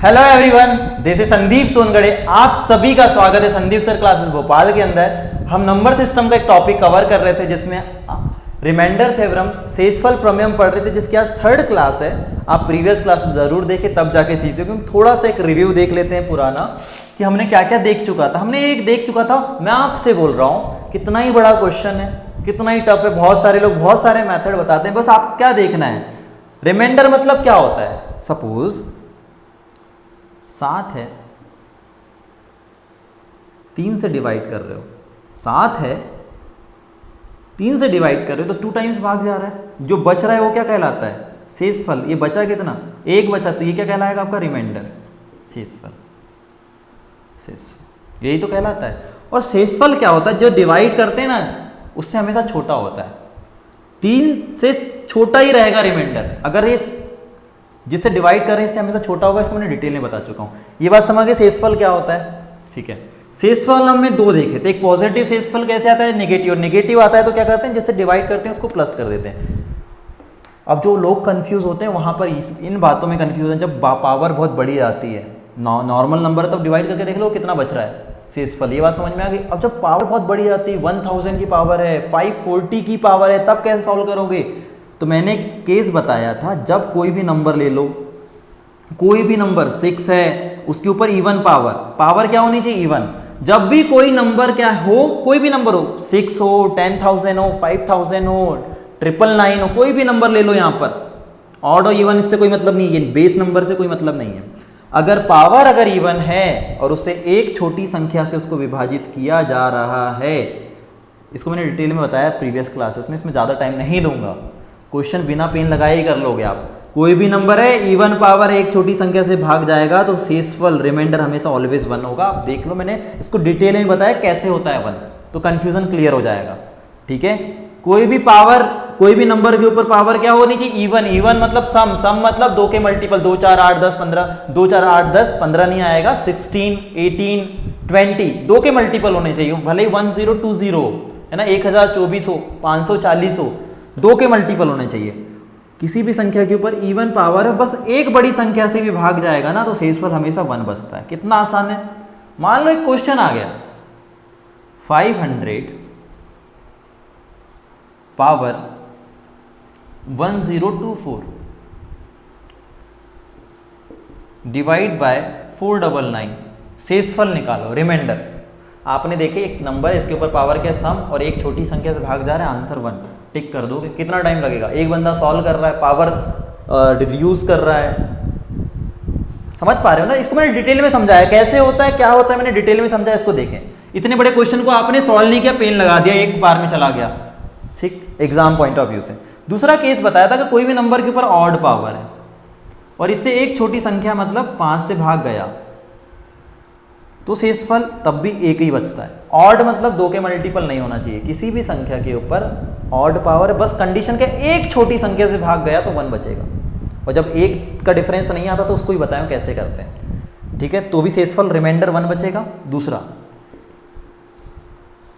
Hello everyone, this is Sandeep Songade. आप सभी का स्वागत है संदीप सर क्लासेस भोपाल के अंदर। हम नंबर सिस्टम का एक टॉपिक कवर कर रहे थे जिसमें रिमाइंडर थ्योरम शेषफल प्रमेय पढ़ रहे थे, जिसकी आज थर्ड क्लास है। आप प्रीवियस क्लासेस जरूर देखें, तब जाके सीखे। क्योंकि थोड़ा सा एक रिव्यू देख लेते हैं पुराना कि हमने क्या क्या देख चुका था। हमने एक देख चुका था, मैं आपसे बोल रहा हूँ कितना ही बड़ा क्वेश्चन है, कितना ही टफ है। बहुत सारे लोग बहुत सारे मेथड बताते हैं, बस आपको क्या देखना है। रिमाइंडर मतलब क्या होता है? सपोज 7 है, 3 से डिवाइड कर रहे हो। 7 है, 3 से डिवाइड कर रहे हो तो 2 टाइम्स भाग जा रहा है। जो बच रहा है वो क्या कहलाता है? शेषफल। ये बचा कितना? 1 बचा, तो ये क्या कहलाएगा आपका? रिमाइंडर। शेषफल, शेषफल यही तो कहलाता है। और शेषफल क्या होता है? जो डिवाइड करते हैं ना, उससे हमेशा छोटा होता है। 3 से छोटा ही रहेगा रिमाइंडर। अगर ये जिससे डिवाइड कर रहे हैं इससे हमेशा छोटा होगा। इसको मैंने डिटेल में बता चुका हूँ। ये बात समझ गए शेषफल क्या होता है? ठीक है। शेषफल हमने 2 देखे थे। एक पॉजिटिव शेषफल कैसे आता है, नेगेटिव। नेगेटिव आता है तो क्या करते हैं, जिससे डिवाइड करते हैं उसको प्लस कर देते हैं। अब जो लोग कंफ्यूज होते हैं वहां पर इन बातों में कंफ्यूज है। जब पावर बहुत बड़ी आती है, नॉर्मल नंबर है, तब डिवाइड करके देख लो कितना बच रहा है शेषफल। ये बात समझ में आ गई। अब जब पावर बहुत बड़ी आती है, 1000 की पावर है, 540 की पावर है, तब कैसे सॉल्व करोगे? तो मैंने केस बताया था, जब कोई भी नंबर ले लो, कोई भी नंबर 6 है, उसके ऊपर इवन पावर क्या होनी चाहिए? इवन। जब भी कोई नंबर क्या हो, कोई भी नंबर हो, 6 हो, 10,000 हो, 5,000 हो, 999 हो, कोई भी नंबर ले लो यहाँ पर, ऑड और इवन इससे कोई मतलब नहीं है, बेस नंबर से कोई मतलब नहीं है। अगर पावर अगर इवन है और उससे एक छोटी संख्या से उसको विभाजित किया जा रहा है, इसको मैंने डिटेल में बताया प्रीवियस क्लासेस में, इसमें ज़्यादा टाइम नहीं दूंगा। क्वेश्चन बिना पेन लगाए ही कर लोगे आप। कोई भी नंबर है, इवन पावर एक छोटी संख्या से भाग जाएगा तो शेषफल रिमाइंडर हमेशा ऑलवेज 1 होगा। आप देख लो, मैंने इसको डिटेल में बताया कैसे होता है 1, तो कंफ्यूजन क्लियर हो जाएगा। ठीक है। कोई भी पावर, कोई भी नंबर के ऊपर पावर क्या होनी चाहिए? इवन। इवन मतलब सम मतलब 2 के मल्टीपल, 2 4 8 10 15, 2 4 8 10 15 नहीं आएगा, 16 18 20, 2 के मल्टीपल होने चाहिए। भले ही 1020 है ना, 1024 हो, 540 हो, 2 के मल्टीपल होने चाहिए। किसी भी संख्या के ऊपर इवन पावर है, बस एक बड़ी संख्या से भी भाग जाएगा ना, तो शेषफल हमेशा 1 बचता है। कितना आसान है। मान लो एक क्वेश्चन आ गया, 500 पावर 1024 डिवाइड बाय 499, शेषफल निकालो, रिमाइंडर। आपने देखे एक नंबर, इसके ऊपर पावर क्या, सम, और एक छोटी संख्या से भाग जा रहा है, आंसर 1। टिक कर दोगे। कितना टाइम लगेगा? एक बंदा सॉल्व कर रहा है, पावर रिड्यूस कर रहा है। समझ पा रहे हो ना? इसको मैंने डिटेल में समझाया कैसे होता है, क्या होता है, मैंने डिटेल में समझाया। इसको देखें। इतने बड़े क्वेश्चन को आपने सॉल्व नहीं किया, पेन लगा दिया, एक बार में चला गया। ठीक, एग्जाम पॉइंट ऑफ व्यू से। दूसरा केस बताया था कि कोई भी नंबर के ऊपर ऑड पावर है और इससे एक छोटी संख्या मतलब 5 से भाग गया, तो शेषफल तब भी 1 ही बचता है। ऑड मतलब 2 के मल्टीपल नहीं होना चाहिए। किसी भी संख्या के ऊपर ऑड पावर, बस कंडीशन के एक छोटी संख्या से भाग गया तो 1 बचेगा। और जब 1 का डिफरेंस नहीं आता तो उसको ही बताएं कैसे करते हैं। ठीक है, तो भी शेषफल रिमाइंडर 1 बचेगा। दूसरा,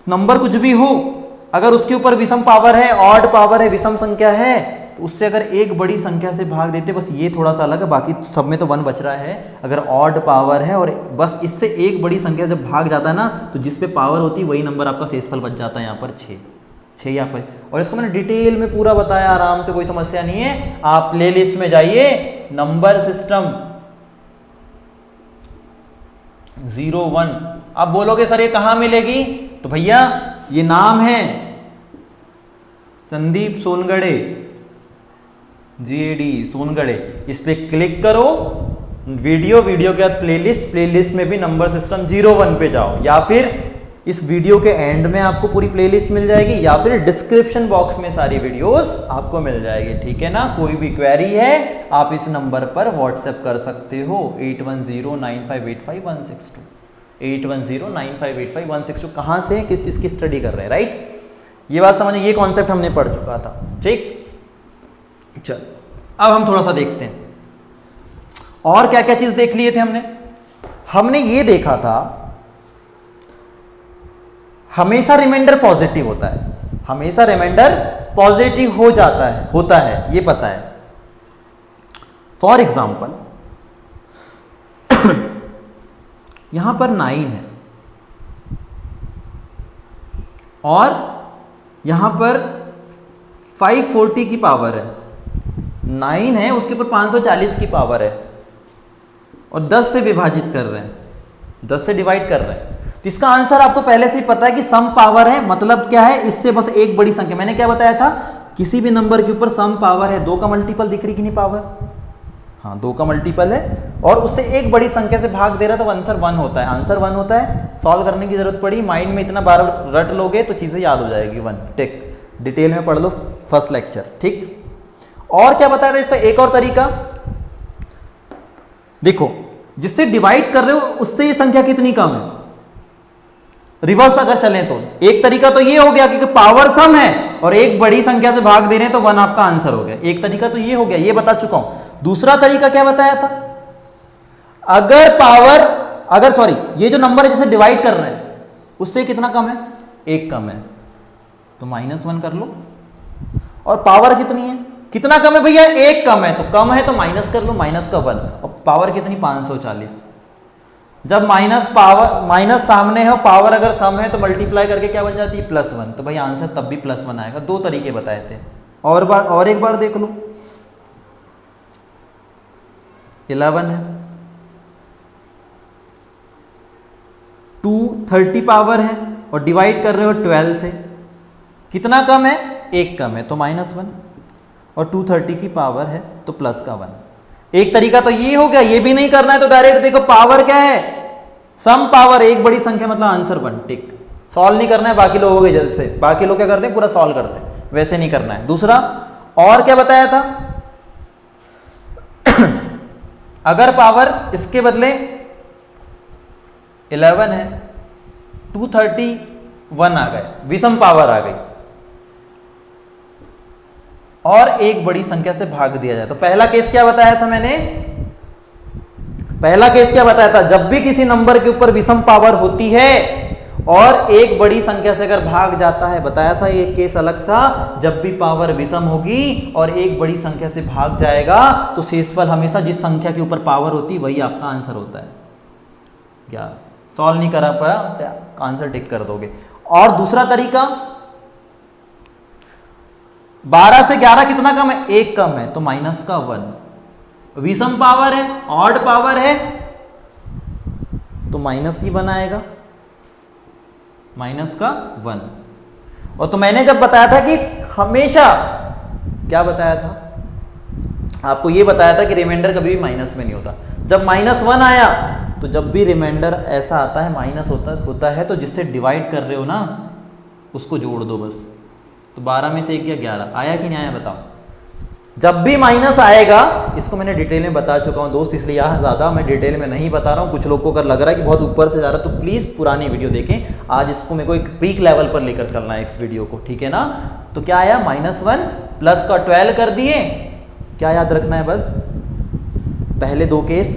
नंबर कुछ भी हो, अगर उसके ऊपर विषम पावर है, ऑड पावर है, विषम संख्या है, तो उससे अगर एक बड़ी संख्या से भाग देते, बस ये थोड़ा सा अलग है, बाकी सब में तो 1 बच रहा है। अगर ऑड पावर है और बस इससे एक बड़ी संख्या जब भाग जाता है ना, तो जिस पे पावर होती है वही नंबर आपका शेषफल बच जाता है। यहाँ पर 6 यहाँ पर। और इसको मैंने डिटेल में पूरा बताया, आराम से, कोई समस्या नहीं है। आप प्ले लिस्ट में जाइए, नंबर सिस्टम 01। आप बोलोगे सर ये कहाँ मिलेगी? तो भैया ये नाम है संदीप सोनगड़े, GAD सोनगड़े। इस पे क्लिक करो, वीडियो के बाद प्लेलिस्ट में भी नंबर सिस्टम 01 पे जाओ, या फिर इस वीडियो के एंड में आपको पूरी प्लेलिस्ट मिल जाएगी, या फिर डिस्क्रिप्शन बॉक्स में सारी वीडियोस आपको मिल जाएगी। ठीक है ना? कोई भी क्वेरी है आप इस नंबर पर व्हाट्सएप कर सकते हो, 8109585162, 8109585162। कहाँ से, किस चीज़ की स्टडी कर रहे हैं, राइट? ये बात समझिए, ये कॉन्सेप्ट हमने पढ़ चुका था। ठीक, चल अब हम थोड़ा सा देखते हैं और क्या क्या चीज देख लिए थे हमने ये देखा था, हमेशा रिमाइंडर पॉजिटिव होता है, हमेशा रिमाइंडर पॉजिटिव होता है, ये पता है। फॉर एग्जाम्पल यहां पर 9 है और यहां पर 540 की पावर है, 9 है उसके ऊपर 540 की पावर है और 10 से विभाजित कर रहे हैं, 10 से डिवाइड कर रहे हैं। तो इसका आंसर आपको पहले से ही पता है कि सम पावर है, मतलब क्या है, इससे बस एक बड़ी संख्या, मैंने क्या बताया था, किसी भी नंबर के ऊपर सम पावर है, 2 का मल्टीपल दिख रही कि नहीं पावर, हाँ 2 का मल्टीपल है और उससे एक बड़ी संख्या से भाग दे रहा है तो आंसर 1 होता है, आंसर 1 होता है। सॉल्व करने की जरूरत पड़ी, माइंड में इतना बार रट लोगे तो चीजें याद हो जाएगी। 1 टिक, डिटेल में पढ़ लो फर्स्ट लेक्चर, ठीक। और क्या बताया था इसका एक और तरीका, देखो जिससे डिवाइड कर रहे हो उससे ये संख्या कितनी कम है, रिवर्स अगर चलें तो एक तरीका तो ये हो गया क्योंकि पावर सम है और एक बड़ी संख्या से भाग दे रहे हैं तो 1 आपका आंसर हो गया, एक तरीका तो ये हो गया, ये बता चुका हूं। दूसरा तरीका क्या बताया था, अगर सॉरी ये जो नंबर है जिसे डिवाइड कर रहे हैं उससे कितना कम है, 1 कम है तो -1 कर लो। और पावर कितनी है, कितना कम है भैया, 1 कम है, तो कम है तो माइनस कर लो, माइनस का 1 और पावर कितनी 540। जब माइनस सामने है, पावर अगर सम है तो मल्टीप्लाई करके क्या बन जाती है +1, तो भाई आंसर तब भी +1 आएगा। 2 तरीके बताए थे। और एक बार देख लो, 11 है, 230 पावर है और डिवाइड कर रहे हो 12 से, कितना कम है, 1 कम है तो -1 और 230 की पावर है तो प्लस का 1। एक तरीका तो ये हो गया, ये भी नहीं करना है तो डायरेक्ट देखो पावर क्या है, सम पावर, एक बड़ी संख्या मतलब आंसर 1, टिक। सॉल्व नहीं करना है बाकी लोगों के जैसे, बाकी लोग क्या करते हैं पूरा सॉल्व करते हैं, वैसे नहीं करना है। दूसरा और क्या बताया था, अगर पावर इसके बदले 11 है, 231 आ गए, विषम पावर आ गई और एक बड़ी संख्या से भाग दिया जाए, तो पहला केस क्या बताया था मैंने, पहला केस क्या बताया था, जब भी किसी नंबर के ऊपर विषम पावर होती है और एक बड़ी संख्या से अगर भाग जाता है, बताया था ये केस अलग था, जब भी पावर विषम होगी और एक बड़ी संख्या से भाग जाएगा तो शेषफल हमेशा जिस संख्या के ऊपर पावर होती वही आपका आंसर होता है। क्या सॉल्व नहीं करा पाया, आंसर टिक कर दोगे। और दूसरा तरीका, 12 से 11 कितना कम है, 1 कम है तो माइनस का 1, विषम पावर है, ऑड पावर है तो माइनस ही बनाएगा, माइनस का 1। और तो मैंने जब बताया था कि हमेशा, क्या बताया था आपको, ये बताया था कि रिमाइंडर कभी भी माइनस में नहीं होता। जब -1 आया तो जब भी रिमाइंडर ऐसा आता है माइनस होता है तो जिससे डिवाइड कर रहे हो ना उसको जोड़ दो बस। तो 12 में से 1 गया 11, आया कि नहीं आया बताओ। जब भी माइनस आएगा, इसको मैंने डिटेल में बता चुका हूं दोस्त, इसलिए यहाँ ज़्यादा मैं डिटेल में नहीं बता रहा हूँ। कुछ लोग को अगर लग रहा है कि बहुत ऊपर से जा रहा है तो प्लीज़ पुरानी वीडियो देखें, आज इसको मेरे को एक पीक लेवल पर लेकर चलना है इस वीडियो को, ठीक है ना। तो क्या आया, -1 प्लस का 12 कर दिए। क्या याद रखना है बस, पहले 2 केस,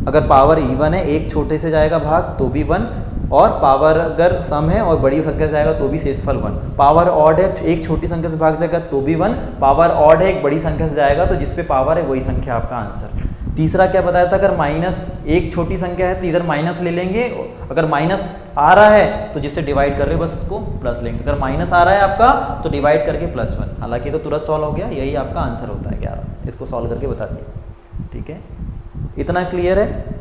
अगर पावर इवन है, एक छोटे से जाएगा भाग तो भी 1, और पावर अगर सम है और बड़ी संख्या से जाएगा तो भी शेषफल 1। पावर ऑड है, एक छोटी संख्या से भाग जाएगा तो भी 1, पावर ऑड है एक बड़ी संख्या से जाएगा तो जिस पे पावर है वही संख्या आपका आंसर। तीसरा क्या बताया था, अगर माइनस एक छोटी संख्या है तो इधर माइनस ले लेंगे, अगर माइनस आ रहा है तो जिससे डिवाइड कर रहे हो बस उसको प्लस लेंगे, अगर माइनस आ रहा है आपका तो डिवाइड करके +1। हालांकि तो तुरंत सॉल्व हो गया, यही आपका आंसर होता है 11। इसको सॉल्व करके बता दिए, ठीक है, इतना क्लियर है।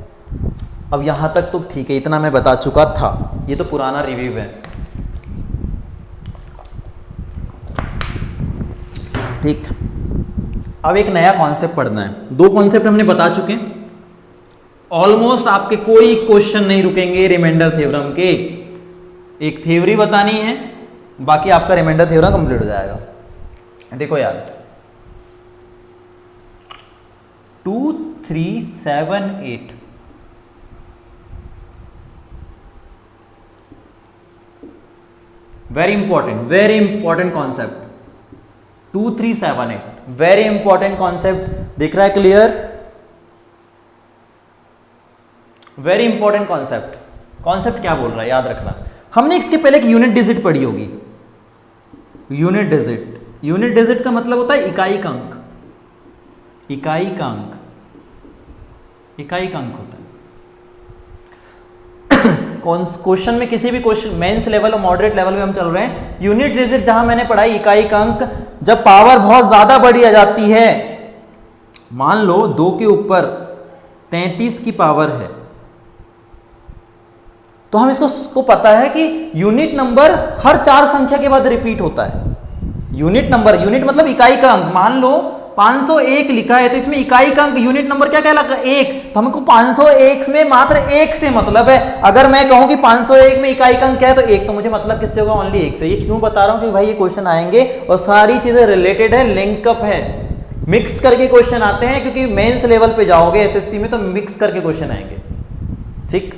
अब यहाँ तक तो ठीक है, इतना मैं बता चुका था, ये तो पुराना रिव्यू है, ठीक। अब एक नया कॉन्सेप्ट पढ़ना है। 2 कॉन्सेप्ट हमने बता चुके हैं, ऑलमोस्ट आपके कोई क्वेश्चन नहीं रुकेंगे रिमाइंडर थ्योरम के। एक थ्योरी बतानी है, बाकी आपका रिमाइंडर थ्योरम कंप्लीट हो जाएगा। देखो यार, 2 3 7 8 very important concept, 2 3 7 8 very important concept, दिख रहा है clear, very important concept. Concept क्या बोल रहा है याद रखना, हमने इसके पहले एक यूनिट डिजिट पढ़ी होगी। यूनिट डिजिट का मतलब होता है इकाई का अंक, इकाई का अंक होता है। क्वेश्चन में, किसी भी क्वेश्चन मेंस लेवल और मॉडरेट लेवल में हम चल रहे हैं, यूनिट डिजिट जहां मैंने पढ़ाई इकाई का अंक, जब पावर बहुत ज्यादा बड़ी आ जाती है, मान लो 2 के ऊपर 33 की पावर है, तो हम इसको पता है कि यूनिट नंबर हर 4 संख्या के बाद रिपीट होता है। यूनिट नंबर, यूनिट मतलब इकाई का अंक, मान लो 501 लिखा है तो इसमें इकाई का अंक यूनिट नंबर क्या कहलाता है? 1। तो हमको 501 में मात्र 1 से मतलब है। अगर मैं कहूं कि 501 में इकाई का अंक क्या है तो 1, तो मुझे मतलब किससे होगा? ओनली 1 से। ये क्यों बता रहा हूं कि भाई ये क्वेश्चन आएंगे और सारी चीजें रिलेटेड है, लिंकअप है, मिक्स करके क्वेश्चन आते हैं, क्योंकि मेंस लेवल पे जाओगे एसएससी में तो मिक्स करके क्वेश्चन आएंगे। ठीक,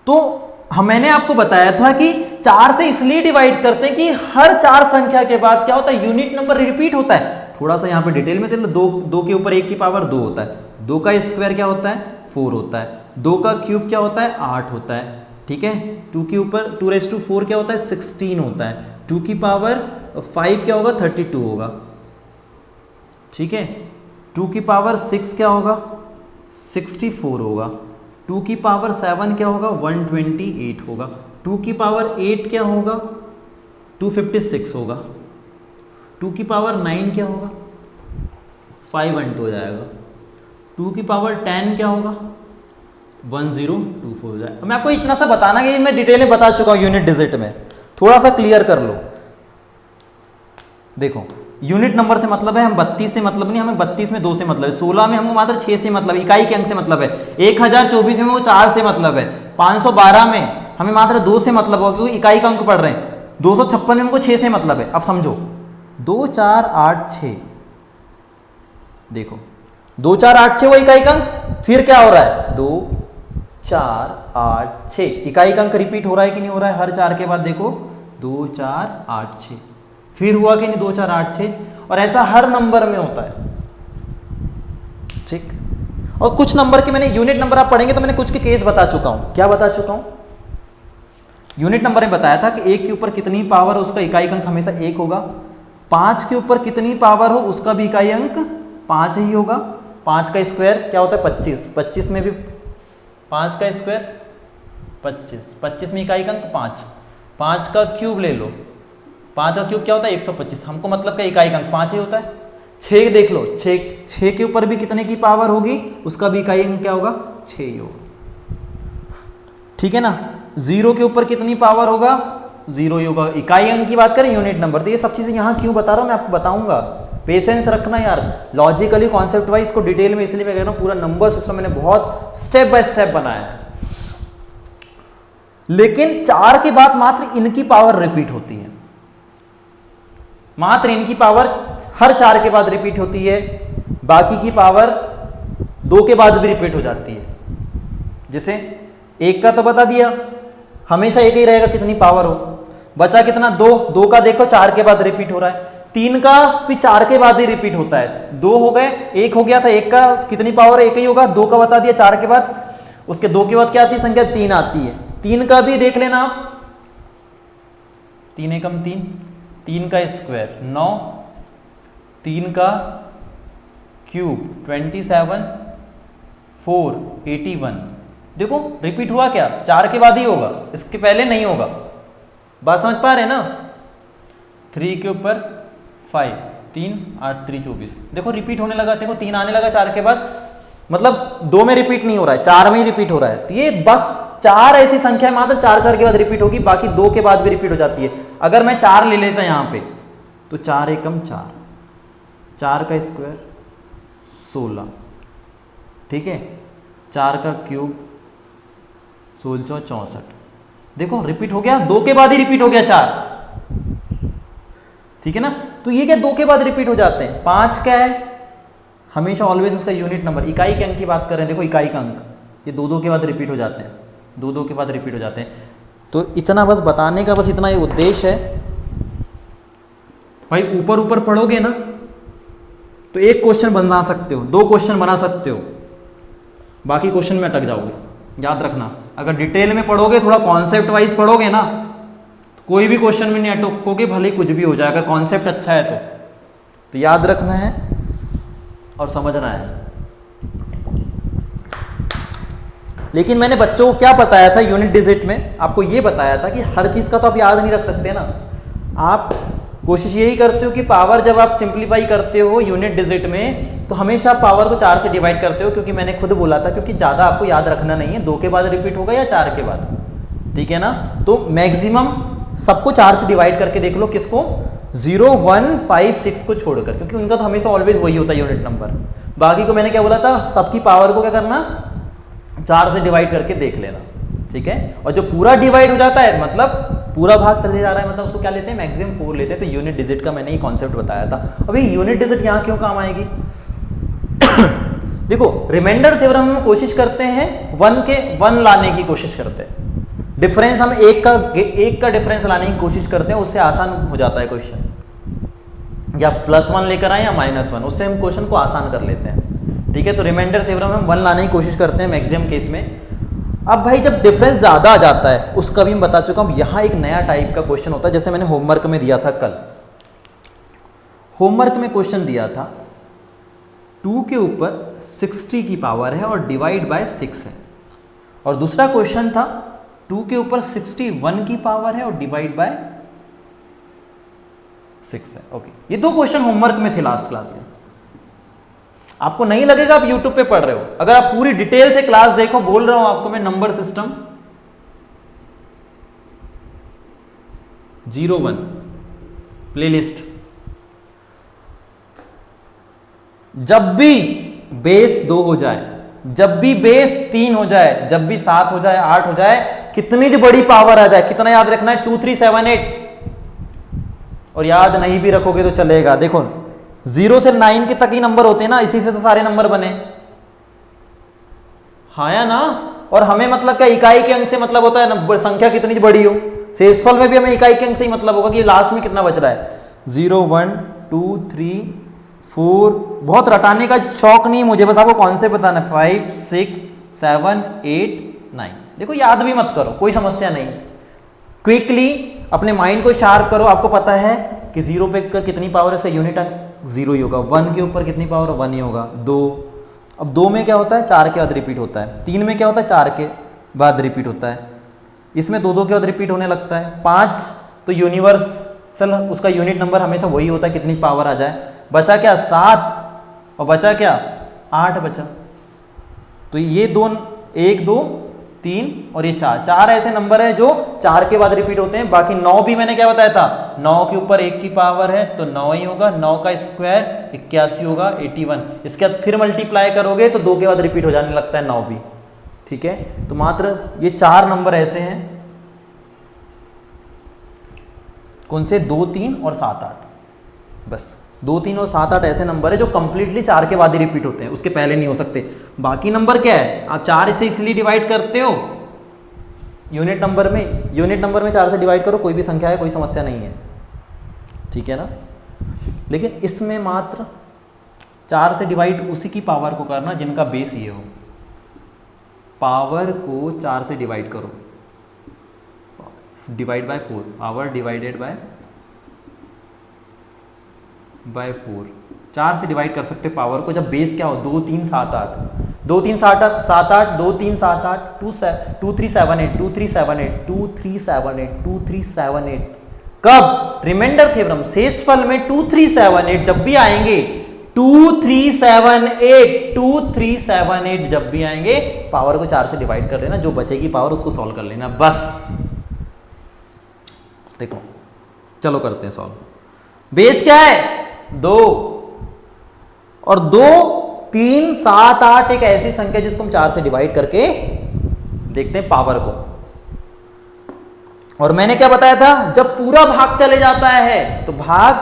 तो मैंने आपको बताया था कि 4 से इसलिए डिवाइड करते हैं कि हर 4 संख्या के बाद क्या होता है? यूनिट नंबर रिपीट होता है। थोड़ा सा यहां पे डिटेल में देख लो, 2 के ऊपर 1 की पावर 2 होता है, 2 का स्क्वायर क्या होता है? 4 होता है, 2 का क्यूब क्या होता है? 8 होता है। ठीक है, 2 के ऊपर 2⁴ क्या होता है? 16 होता है। 2 की पावर 5 क्या होगा? 32 होगा। ठीक है, 2 की पावर 6 क्या होगा? 64 होगा। 2 की पावर 7 क्या होगा? 128 होगा। 2 की पावर 8 क्या होगा? 256 होगा। 2 की पावर 9 क्या होगा? 512 हो जाएगा। 2 की पावर 10 क्या होगा? 1024 हो जाएगा। मैं आपको इतना सा बताना कि मैं डिटेल में बता चुका हूँ यूनिट डिजिट में, थोड़ा सा क्लियर कर लो। देखो, यूनिट नंबर से मतलब है, हम 32 से मतलब नहीं, हमें 32 में 2 से मतलब है, 16 में हमको मात्र 6 से मतलब है, इकाई के अंक से मतलब है, 1024 में वो 4 से मतलब है, 512 में हमें मात्र 2 से मतलब होगा क्योंकि इकाई का अंक पढ़ रहे हैं, 256 में हमको 6 से मतलब है। अब समझो 2 4 8 6, देखो 2 4 8 6 वो इकाई का अंक, फिर क्या हो रहा है? 2 4 8 6 इकाई का अंक रिपीट हो रहा है कि नहीं हो रहा है? हर 4 के बाद देखो 2 4 8 6, फिर हुआ कि नहीं 2 4 8 6, और ऐसा हर नंबर में होता है। ठीक, और कुछ नंबर के मैंने यूनिट नंबर आप पढ़ेंगे तो मैंने कुछ के केस बता चुका हूं। क्या बता चुका हूं? यूनिट नंबर में बताया था कि 1 के ऊपर कितनी पावर हो उसका इकाई अंक हमेशा 1 होगा, 5 के ऊपर कितनी पावर हो उसका भी इकाई अंक 5 ही होगा, 5 का स्क्वायर क्या होता है? 25, 25 में भी 5 का स्क्वायर 25, 25 में इकाई अंक 5, 5 का क्यूब ले लो, 5 का क्यूब क्या होता है? 125, हमको मतलब का इकाई अंक 5 ही होता है। 6 देख लो, 6 के ऊपर भी कितने की पावर होगी उसका भी इकाई अंक क्या होगा? 6 ही होगा। ठीक है ना, 0 के ऊपर कितनी पावर होगा? 0 ही होगा। इकाई अंक की बात करें, यूनिट नंबर, तो ये सब चीजें यहाँ क्यों बता रहा हूँ मैं आपको बताऊंगा, पेशेंस रखना यार, लॉजिकली कॉन्सेप्ट वाइज को डिटेल में इसलिए मैं कह रहा हूँ, पूरा नंबर सिस्टम मैंने बहुत स्टेप बाय स्टेप बनाया है। लेकिन 4 के बाद मात्र इनकी पावर रिपीट होती है, मात्र इनकी पावर हर 4 के बाद रिपीट होती है, बाकी की पावर 2 के बाद भी रिपीट हो जाती है। जैसे 1 का तो बता दिया, हमेशा एक ही रहेगा कितनी पावर हो, बचा कितना? 2 का देखो 4 के बाद रिपीट हो रहा है, 3 का भी 4 के बाद ही रिपीट होता है, 2 हो गए, 1 हो गया था, 1 का कितनी पावर है? 1 ही होगा, 2 का बता दिया 4 के बाद, उसके 2 के बाद क्या आती है संख्या? 3 आती है। 3 का भी देख लेना आप, 3 एकम 3, 3 का स्क्वायर 9, 3 का क्यूब 27, 4 81, देखो रिपीट हुआ क्या? 4 के बाद ही होगा, इसके पहले नहीं होगा। बात समझ पा रहे ना? 3 के ऊपर 5, 3 8 3 24, देखो रिपीट होने लगा, देखो 3 आने लगा 4 के बाद, मतलब 2 में रिपीट नहीं हो रहा है, 4 में ही रिपीट हो रहा है। तो ये बस 4 ऐसी संख्या है मात्र 4 के बाद रिपीट होगी, बाकी 2 के बाद भी रिपीट हो जाती है। अगर मैं 4 ले लेता यहाँ पे तो 4 एकम 4, 4 का स्क्वायर 16, ठीक है, 4 का क्यूब 16 64, देखो रिपीट हो गया, 2 के बाद ही रिपीट हो गया 4, ठीक है ना। तो ये क्या 2 के बाद रिपीट हो जाते हैं। 5 क्या है? हमेशा ऑलवेज उसका यूनिट नंबर, इकाई के अंक की बात कर रहे हैं, देखो इकाई का अंक, ये 2 के बाद रिपीट हो जाते हैं, 2 के बाद रिपीट हो जाते हैं। तो इतना बस बताने का बस इतना ही उद्देश्य है भाई। ऊपर ऊपर पढ़ोगे ना तो एक क्वेश्चन बना सकते हो, 2 क्वेश्चन बना सकते हो, बाकी क्वेश्चन में अटक जाओगे, याद रखना। अगर डिटेल में पढ़ोगे, थोड़ा कॉन्सेप्ट वाइज पढ़ोगे ना, तो कोई भी क्वेश्चन में नहीं अटकोगे, भले ही कुछ भी हो जाए, अगर कॉन्सेप्ट अच्छा है तो याद रखना है और समझना है। लेकिन मैंने बच्चों को क्या बताया था यूनिट डिजिट में, आपको ये बताया था कि हर चीज़ का तो आप याद नहीं रख सकते ना। आप कोशिश यही करते हो कि पावर जब आप सिंप्लीफाई करते हो यूनिट डिजिट में तो हमेशा पावर को 4 से डिवाइड करते हो, क्योंकि मैंने खुद बोला था क्योंकि ज़्यादा आपको याद रखना नहीं है, 2 के बाद रिपीट होगा या 4 के बाद, ठीक है ना। तो मैक्सिमम सबको 4 से डिवाइड करके देख लो, किसको 0 1 5 6 को छोड़कर, क्योंकि उनका तो हमेशा ऑलवेज वही होता है यूनिट नंबर। बाकी को मैंने क्या बोला था, सबकी पावर को क्या करना 4 से डिवाइड करके देख लेना, ठीक है। और जो पूरा डिवाइड हो जाता है मतलब पूरा भाग चले जा रहा है मतलब उसको क्या लेते हैं, मैक्सिमम 4 लेते हैं। तो यूनिट डिजिट का मैंने ये कॉन्सेप्ट बताया था। अभी यूनिट डिजिट यहाँ क्यों काम आएगी देखो रिमाइंडर थ्योरम में कोशिश करते हैं 1 लाने की कोशिश करते हैं, डिफरेंस हम एक का डिफरेंस लाने की कोशिश करते हैं, उससे आसान हो जाता है क्वेश्चन। या +1 लेकर आए या -1, उससे हम क्वेश्चन को आसान कर लेते हैं, ठीक है। तो रिमाइंडर थ्योरम में हम 1 लाने की कोशिश करते हैं मैक्सिमम केस में। अब भाई जब डिफरेंस ज़्यादा आ जाता है, उसका भी मैं बता चुका हूँ। यहाँ एक नया टाइप का क्वेश्चन होता है, जैसे मैंने होमवर्क में दिया था कल। होमवर्क में क्वेश्चन दिया था 2 के ऊपर 60 की पावर है और डिवाइड बाय 6 है, और दूसरा क्वेश्चन था 2 के ऊपर 61 की पावर है और डिवाइड बाय 6 है। ओके, ये 2 क्वेश्चन होमवर्क में थे लास्ट क्लास के। आपको नहीं लगेगा आप यूट्यूब पे पढ़ रहे हो, अगर आप पूरी डिटेल से क्लास देखो, बोल रहा हूं आपको मैं, नंबर सिस्टम 01 प्लेलिस्ट, जब भी बेस 2 हो जाए, जब भी बेस 3 हो जाए, जब भी 7 हो जाए, 8 हो जाए, कितनी भी बड़ी पावर आ जाए, कितना याद रखना है 2 3 7 8, और याद नहीं भी रखोगे तो चलेगा। देखो 0 से 9 के तक ही नंबर होते हैं ना, इसी से तो सारे नंबर बने, हाँ या ना। और हमें मतलब क्या इकाई के अंक से मतलब होता है ना, संख्या कितनी बड़ी हो। शेषफल में भी हमें इकाई के अंक से ही मतलब होगा कि लास्ट में कितना बच रहा है। 0 1 2 3 4, बहुत रटाने का शौक नहीं मुझे, बस आपको कॉन्सेप्ट बताना। 5 6 7 8 9, देखो याद भी मत करो, कोई समस्या नहीं। क्विकली अपने माइंड को शार्प करो। आपको पता है कि 0 पे कितनी पावर है, इसका यूनिट अंक 0 ही होगा। 1 के ऊपर कितनी पावर है, 1 ही होगा। 2, अब 2 में क्या होता है, 4 के बाद रिपीट होता है। 3 में क्या होता है, 4 के बाद रिपीट होता है। इसमें 2 के बाद रिपीट होने लगता है। 5 तो यूनिवर्सल, उसका यूनिट नंबर हमेशा वही होता है, कितनी पावर आ जाए। बचा क्या 7, और बचा क्या 8 बचा। तो ये 2 1 2 3 और ये 4 ऐसे नंबर है जो 4 के बाद रिपीट होते हैं। बाकी 9 भी मैंने क्या बताया था, 9 के ऊपर 1 की पावर है तो 9 ही होगा। 9 का स्क्वायर 81 होगा, 81। इसके बाद फिर मल्टीप्लाई करोगे तो 2 के बाद रिपीट हो जाने लगता है 9 भी, ठीक है। तो मात्र ये 4 नंबर ऐसे हैं, कौन से, 2 3 और 7 8, बस 2 3 और 7 8 ऐसे नंबर है जो कंप्लीटली 4 के बाद ही रिपीट होते हैं, उसके पहले नहीं हो सकते। बाकी नंबर क्या है, आप 4 से इसलिए डिवाइड करते हो यूनिट नंबर में 4 से डिवाइड करो, कोई भी संख्या है, कोई समस्या नहीं है, ठीक है ना। लेकिन इसमें मात्र 4 से डिवाइड उसी की पावर को करना जिनका बेस ये हो। पावर को 4 से डिवाइड करो, divide by 4, power divided by 4। 4 से डिवाइड कर सकते हो पावर को जब बेस क्या हो, 2 3 7 8, 2 3 7 8 7 8, 2 3 7 8, 2 3 7 8, 2 3 7 8, 2 3 7 8, 2 3 7 8। कब, रिमाइंडर थ्योरम, शेषफल में 2 3 7 8 जब भी आएंगे, 2 3 7 8, 2 3 7 8 जब भी आएंगे, पावर को 4 से डिवाइड कर लेना, जो बचेगी पावर उसको सॉल्व कर लेना, बस। देखो चलो करते हैं सॉल्व। बेस क्या है 2, और 2 3 7 8 एक ऐसी संख्या जिसको हम 4 से डिवाइड करके देखते हैं पावर को। और मैंने क्या बताया था, जब पूरा भाग चले जाता है, तो भाग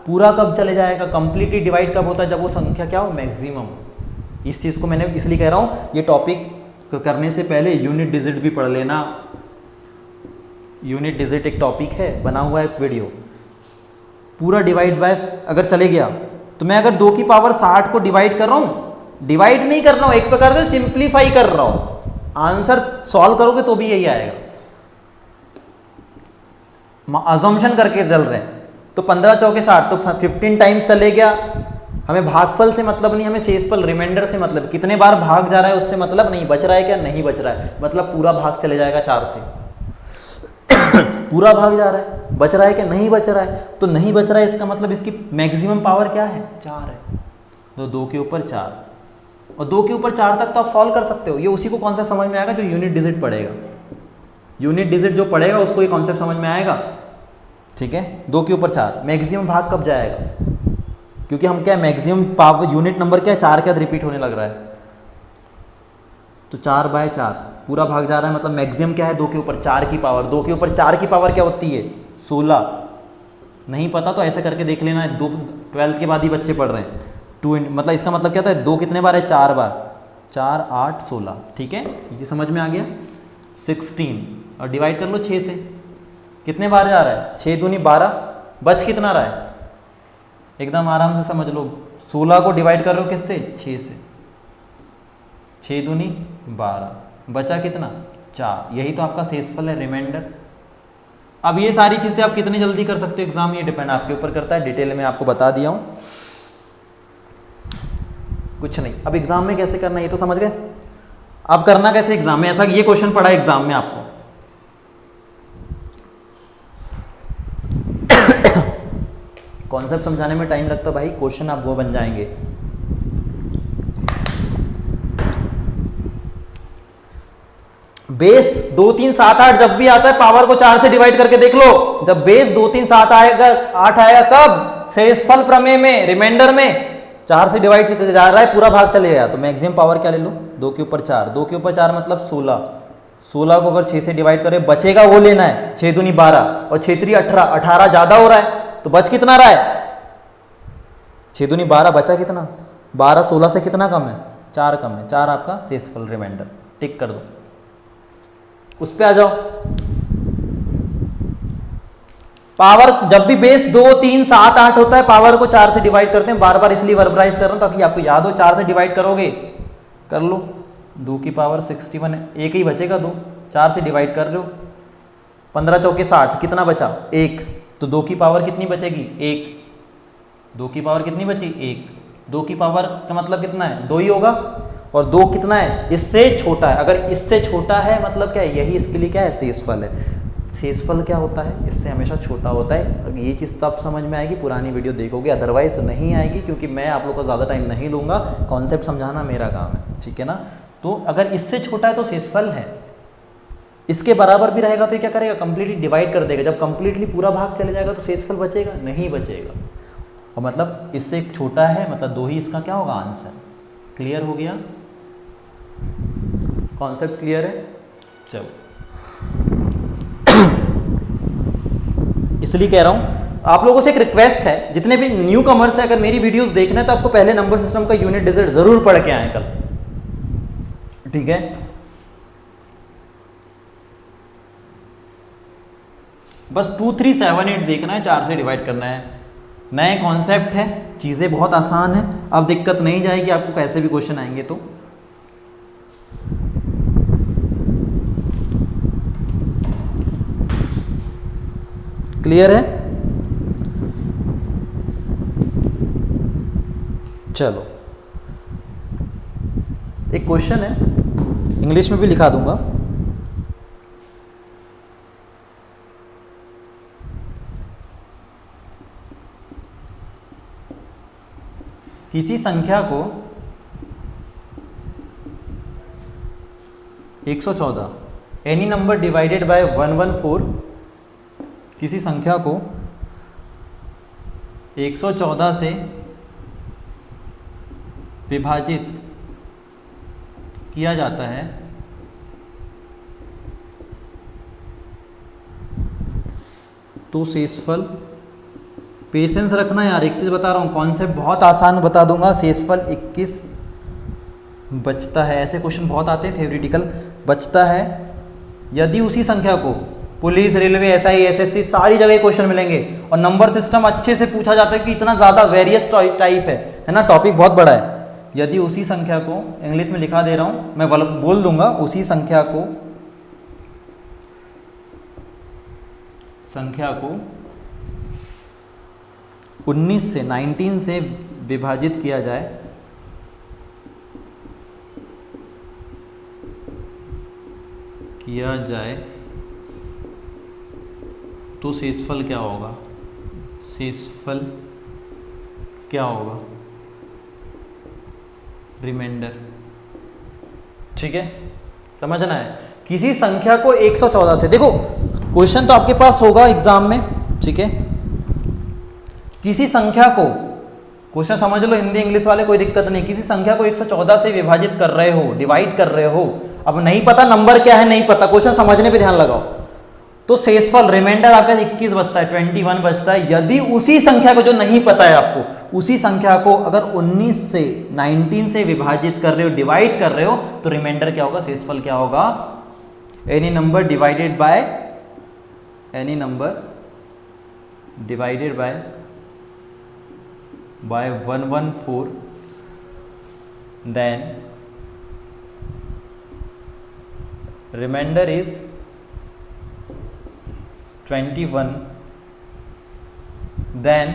पूरा कब चले जाएगा, कंप्लीटली डिवाइड कब होता है, जब वो संख्या क्या हो, मैक्सिमम। इस चीज को मैंने इसलिए कह रहा हूं, ये टॉपिक करने से पहले यूनिट डिजिट भी पढ़ लेना। यूनिट डिजिट एक टॉपिक है, बना हुआ है एक वीडियो। पूरा डिवाइड बाय अगर चले गया तो मैं अगर 2 की पावर 60 को डिवाइड कर रहा हूं, डिवाइड नहीं कर रहा हूं, एक प्रकार से सिंप्लीफाई कर रहा हूं, आंसर सॉल्व करोगे तो भी यही आएगा, अजम्पशन करके चल रहे हैं। तो 15 चौके 60, तो 15 टाइम्स चले गया हमें भागफल से मतलब नहीं, हमें शेषफल रिमाइंडर से मतलब, कितने बार भाग जा रहा है उससे मतलब नहीं, बच रहा है क्या, नहीं बच रहा है, मतलब पूरा भाग चले जाएगा 4 से। पूरा भाग जा रहा है, बच रहा है क्या, नहीं बच रहा है, तो नहीं बच रहा है इसका मतलब इसकी मैक्सिमम पावर क्या है, 4 है, तो 2 के ऊपर 4, और 2 के ऊपर 4 तक तो आप सॉल्व कर सकते हो। ये उसी को कॉन्सेप्ट समझ में आएगा जो यूनिट डिजिट पढ़ेगा, यूनिट डिजिट जो पढ़ेगा उसको ये कॉन्सेप्ट समझ में आएगा, ठीक है। 2 के ऊपर 4 मैक्सिमम भाग कब जाएगा, क्योंकि हम क्या मैक्सिमम पावर यूनिट नंबर क्या है, 4 के बाद रिपीट होने लग रहा है, तो 4/4 पूरा भाग जा रहा है, मतलब मैक्सिमम क्या है 2 के ऊपर 4 की पावर। 2 के ऊपर 4 की पावर क्या होती है, 16। नहीं पता तो ऐसा करके देख लेना, 12th के बाद ही बच्चे पढ़ रहे हैं। 2 मतलब इसका मतलब क्या होता है, 2 कितने बार है, 4 बार, 4 8 16, ठीक है, ये समझ में आ गया। 16 और डिवाइड कर लो 6 से, कितने बार जा रहा है, 6 दूनी 12, बच कितना रहा है, एकदम आराम से समझ लो, 16 को डिवाइड कर रहे हो किससे, 6 से, 6 दूनी 12, बचा कितना, 4, यही तो आपका शेषफल है, रिमाइंडर। अब ये सारी चीज़ें आप कितनी जल्दी कर सकते हो एग्जाम, ये डिपेंड आपके ऊपर करता है, डिटेल में आपको बता दिया हूँ, कुछ नहीं। अब एग्जाम में कैसे करना है ये तो समझ गए, अब करना कैसे एग्जाम में, ऐसा ये क्वेश्चन पढ़ा एग्जाम में आपको, कॉन्सेप्ट समझाने में टाइम लगता है भाई, क्वेश्चन आप वो बन जाएंगे। बेस 2 3 7 8 जब भी आता है पावर को 4 से डिवाइड करके देख लो, जब बेस 2 3 7 आएगा 8 आएगा कब, शेषफल प्रमेय में, रिमाइंडर में 4 से डिवाइड जा रहा है, पूरा भाग चलेगा, तो मैक्सिमम पावर क्या ले लो, 2 के ऊपर 4, 2 के ऊपर 4 मतलब 16, 16 को अगर 6 से डिवाइड करें बचेगा वो लेना है, 6 दूनी 12 और 6 3 18, 18 ज्यादा हो रहा है, तो बच कितना रहा है, 6 दूनी 12, बचा कितना, 12 16 से कितना कम है, 4 कम है, 4 आपका शेषफल रिमाइंडर, टिक कर दो, उस पे आ जाओ। पावर जब भी बेस 2 3 7 8 होता है, पावर को 4 से डिवाइड करते हैं, बार बार इसलिए वर्बराइज कर रहा हूं ताकि आपको याद हो, 4 से डिवाइड करोगे, कर लो, 2 की पावर 61 है, एक ही बचेगा 2, 4 से डिवाइड कर रहे हो, 15 चौके 60, कितना बचा 1, तो 2 की पावर कितनी बचेगी 1, 2 की पावर कितनी बची 1, 2 की पावर का मतलब कितना है 2 ही होगा, और 2 कितना है, इससे छोटा है, अगर इससे छोटा है मतलब क्या है, यही इसके लिए क्या है, शेषफल है। शेषफल क्या होता है, इससे हमेशा छोटा होता है, ये चीज़ तब समझ में आएगी पुरानी वीडियो देखोगे, अदरवाइज नहीं आएगी, क्योंकि मैं आप लोग को ज़्यादा टाइम नहीं लूँगा, कॉन्सेप्ट समझाना मेरा काम है, ठीक है ना। तो अगर इससे छोटा है तो शेषफल है, इसके बराबर भी रहेगा तो ये क्या करेगा, कंप्लीटली डिवाइड कर देगा, जब कंप्लीटली पूरा भाग चले जाएगा तो शेषफल बचेगा नहीं बचेगा, और मतलब इससे छोटा है मतलब 2 ही इसका क्या होगा आंसर। क्लियर हो गया, कॉन्सेप्ट क्लियर है, चलो इसलिए कह रहा हूं आप लोगों से एक रिक्वेस्ट है, जितने भी न्यू कमर्स है, अगर मेरी वीडियोस देखना है तो आपको पहले नंबर सिस्टम का यूनिट डिजिट जरूर पढ़ के आए कल, ठीक है। बस 2 3 7 8 देखना है, 4 से डिवाइड करना है, नए कॉन्सेप्ट है, चीजें बहुत आसान है, अब दिक्कत नहीं जाएगी आपको, कैसे भी क्वेश्चन आएंगे तो। क्लियर है, चलो एक क्वेश्चन है, इंग्लिश में भी लिखा दूंगा, किसी संख्या को 114 एनी नंबर डिवाइडेड बाय 114, किसी संख्या को 114 से विभाजित किया जाता है तो शेषफल, पेशेंस रखना यार, एक चीज़ बता रहा हूँ, कॉन्सेप्ट बहुत आसान बता दूंगा, शेषफल 21 बचता है, ऐसे क्वेश्चन बहुत आते हैं थ्योरेटिकल, बचता है यदि उसी संख्या को, पुलिस रेलवे एसआई एसएससी सारी जगह क्वेश्चन मिलेंगे, और नंबर सिस्टम अच्छे से पूछा जाता है कि इतना ज़्यादा वेरियस टाइप है ना, टॉपिक बहुत बड़ा है। यदि उसी संख्या को, इंग्लिश में लिखा दे रहा हूँ मैं, बोल दूंगा, उसी संख्या को 19 से विभाजित किया जाए तो शेषफल क्या होगा? शेषफल क्या होगा? रिमाइंडर। ठीक है, समझना है। किसी संख्या को 114 से, देखो क्वेश्चन तो आपके पास होगा एग्जाम में, ठीक है। किसी संख्या को, क्वेश्चन समझ लो हिंदी इंग्लिश वाले, कोई दिक्कत नहीं। किसी संख्या को 114 से विभाजित कर रहे हो, डिवाइड कर रहे हो, अब नहीं पता नंबर क्या है, नहीं पता, क्वेश्चन समझने पे ध्यान लगाओ, तो शेषफल रिमाइंडर आपका 21 बचता है, 21 बचता है। यदि उसी संख्या को, जो नहीं पता है आपको, उसी संख्या को अगर 19 से विभाजित कर रहे हो, डिवाइड कर रहे हो, तो रिमाइंडर क्या होगा? शेषफल क्या होगा? Any number divided bye 114, then remainder is 21, then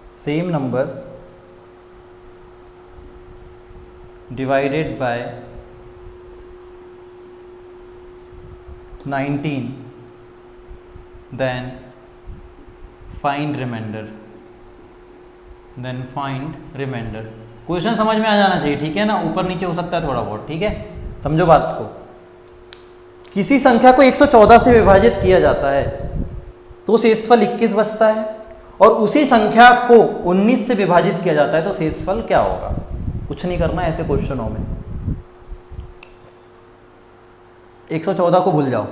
same number divided by 19, then find remainder, question समझ में आ जाना चाहिए, ठीक है ना। ऊपर नीचे हो सकता है थोड़ा बहुत, ठीक है, समझो बात को। किसी संख्या को 114 से विभाजित किया जाता है तो शेषफल 21 बचता है, और उसी संख्या को 19 से विभाजित किया जाता है तो शेषफल क्या होगा? कुछ नहीं करना ऐसे क्वेश्चनों में। 114 को भूल जाओ,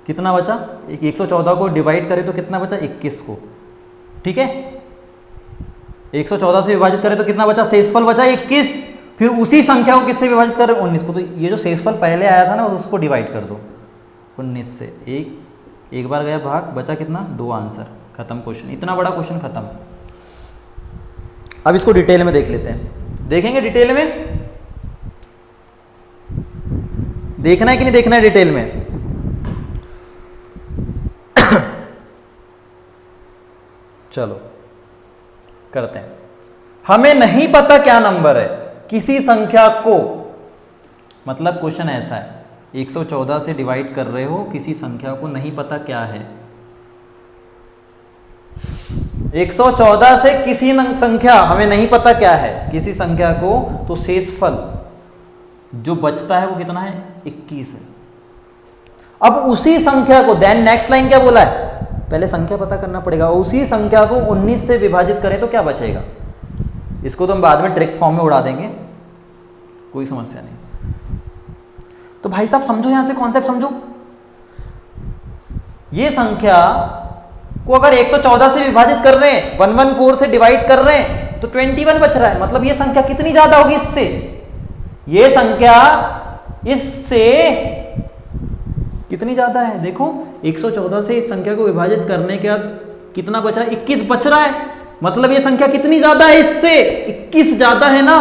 कितना बचा? 114 को डिवाइड करें तो कितना बचा? 21 को, ठीक है। 114 से विभाजित करें तो कितना बचा? शेषफल बचा 21। फिर उसी संख्या को किससे विभाजित करें? 19 को। तो ये जो शेषफल पहले आया था ना, उसको डिवाइड कर दो 19 से। एक बार गया भाग, बचा कितना? 2 आंसर, खत्म क्वेश्चन। इतना बड़ा क्वेश्चन खत्म। अब इसको डिटेल में देख लेते हैं। देखेंगे डिटेल में? देखना है कि नहीं देखना है डिटेल में? चलो करते हैं। हमें नहीं पता क्या नंबर है, किसी संख्या को, मतलब क्वेश्चन ऐसा है, 114 से डिवाइड कर रहे हो, किसी संख्या को नहीं पता क्या है। 114 से किसी संख्या हमें नहीं पता क्या है, किसी संख्या को, तो शेषफल जो बचता है वो कितना है? 21 है। अब उसी संख्या को, देन नेक्स्ट लाइन क्या बोला है? पहले संख्या पता करना पड़ेगा। उसी संख्या को 19 से विभाजित करें तो क्या बचेगा? इसको तो हम बाद में ट्रिक फॉर्म में उड़ा देंगे, कोई समस्या नहीं। तो भाई साहब समझो, यहां से कॉन्सेप्ट समझो। ये संख्या को अगर 114 से विभाजित कर रहे हैं, 114 से डिवाइड कर रहे हैं, तो 21 बच रहा है। मतलब ये संख्या कितनी ज्यादा होगी इससे? ये संख्या इससे कितनी ज्यादा है? देखो 114 से इस संख्या को विभाजित करने के बाद कितना बचा? 21 बच रहा है। मतलब ये संख्या कितनी ज्यादा है इससे? 21 ज्यादा है ना।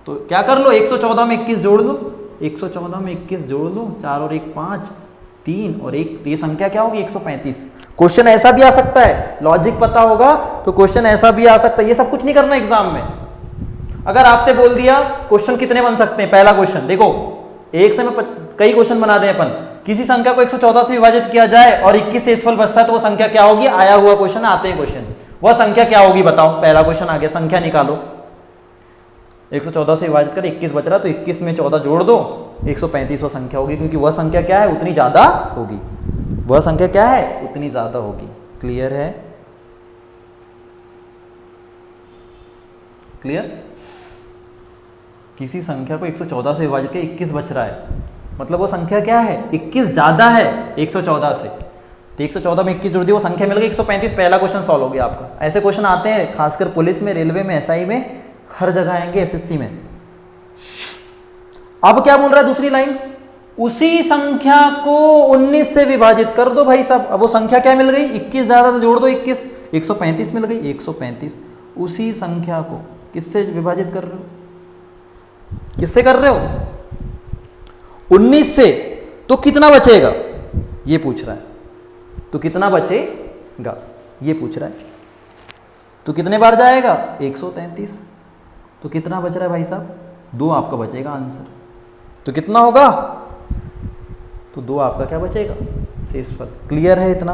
तो क्या कर लो, 114 में 21 जोड़ लो, 114 में 21 जोड़ लो, 4 और 1 5, 3 और 1, ये संख्या क्या होगी? 135। क्वेश्चन ऐसा भी आ सकता है, लॉजिक पता होगा तो क्वेश्चन ऐसा भी आ सकता है। ये सब कुछ नहीं करना एग्जाम में। अगर आपसे बोल दिया क्वेश्चन कितने बन सकते हैं, पहला क्वेश्चन देखो, एक से में कई क्वेश्चन बना दें अपन। किसी संख्या को 114 से विभाजित किया जाए और 21 शेषफल बचता है तो वो संख्या क्या होगी? आया हुआ क्वेश्चन, आते हैं क्वेश्चन, वह संख्या क्या होगी बताओ? पहला क्वेश्चन आ गया, संख्या निकालो। 114 से विभाजित कर 21 बच रहा, तो 21 में 14 जोड़ दो, 135 वो संख्या होगी, क्योंकि वह संख्या क्या है? उतनी ज्यादा होगी। वह संख्या क्या है? उतनी ज्यादा होगी। क्लियर है? क्लियर? किसी संख्या को 114 से विभाजित कर 21 बच रहा है, मतलब वो संख्या क्या है? 21 ज्यादा है 114 से। तो 114 में 21 जोड़ दिया, वो संख्या मिल गई 135। पहला क्वेश्चन सॉल्व हो गया आपका। ऐसे क्वेश्चन आते हैं खासकर पुलिस में, रेलवे में, एसआई में, हर जगह आएंगे, एसएससी में। अब क्या बोल रहा है दूसरी लाइन? उसी संख्या को 19 से विभाजित कर दो भाई साहब। अब वो संख्या क्या मिल गई? 21 ज्यादा, तो जोड़ दो 21, 135 मिल गई, 135। उसी संख्या को किससे विभाजित कर रहे हो? किससे कर रहे हो? 19 से। तो कितना बचेगा ये पूछ रहा है, तो कितना बचेगा ये पूछ रहा है। तो कितने बार जाएगा 133, तो कितना बच रहा है भाई साहब 2 आपका बचेगा आंसर। तो कितना होगा, तो 2 आपका क्या बचेगा शेषफल। क्लियर है इतना,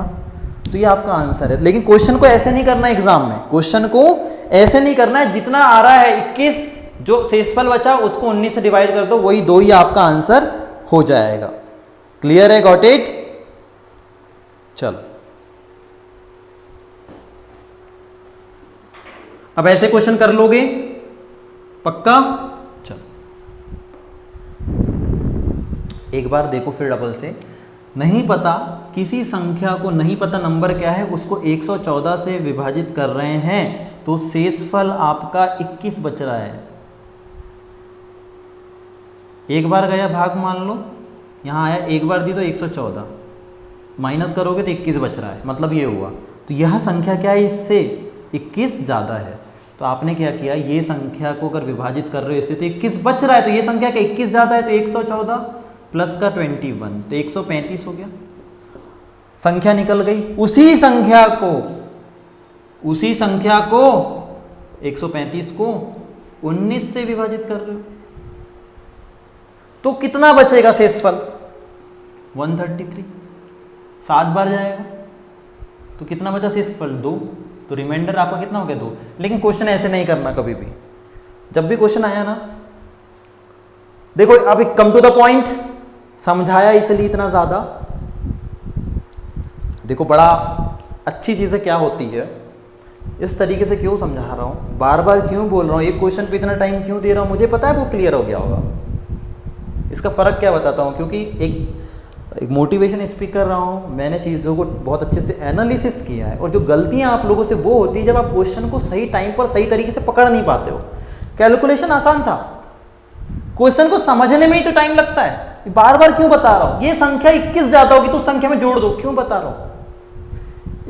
तो ये आपका आंसर है। लेकिन क्वेश्चन को ऐसे नहीं करना है एग्जाम में, क्वेश्चन को ऐसे नहीं करना है, जितना आ रहा है 21 जो शेषफल बचा उसको 19 से डिवाइड कर दो, वही 2 ही आपका आंसर हो जाएगा। क्लियर है, गॉट इट। चलो अब ऐसे क्वेश्चन कर लोगे पक्का। चलो एक बार देखो फिर डबल से। नहीं पता किसी संख्या को, नहीं पता नंबर क्या है, उसको 114 से विभाजित कर रहे हैं तो शेषफल आपका 21 बच रहा है। एक बार गया भाग मान लो, यहाँ आया एक बार दी तो 114 माइनस करोगे तो 21 बच रहा है, मतलब ये हुआ। तो यह संख्या क्या है, इससे 21 ज़्यादा है। तो आपने क्या किया, ये संख्या को अगर विभाजित कर रहे हो इससे तो 21 बच रहा है, तो ये संख्या का 21 ज़्यादा है, तो 114 प्लस का 21 तो 135 हो गया। संख्या निकल गई। उसी संख्या को 135 को 19 से विभाजित कर रहे हो तो कितना बचेगा शेषफल 133, 7 बार जाएगा तो कितना बचा शेषफल 2, तो रिमाइंडर आपका कितना हो गया 2। लेकिन क्वेश्चन ऐसे नहीं करना कभी भी, जब भी क्वेश्चन आया ना, देखो अभी कम टू द पॉइंट समझाया इसलिए इतना ज़्यादा। देखो बड़ा अच्छी चीज़ें क्या होती है, इस तरीके से क्यों समझा रहा हूँ, बार बार क्यों बोल रहा हूँ, एक क्वेश्चन पे इतना टाइम क्यों दे रहा हूँ, मुझे पता है वो क्लियर हो गया होगा। इसका फ़र्क क्या बताता हूँ, क्योंकि एक मोटिवेशन स्पीक कर रहा हूँ, मैंने चीज़ों को बहुत अच्छे से एनालिसिस किया है। और जो गलतियाँ आप लोगों से वो होती है जब आप क्वेश्चन को सही टाइम पर सही तरीके से पकड़ नहीं पाते हो। कैलकुलेशन आसान था, क्वेश्चन को समझने में ही तो टाइम लगता है। बार बार क्यों बता रहा हूँ, ये संख्या 21 ज़्यादा होगी तो उस संख्या में जोड़ दो, क्यों बता रहा हूँ।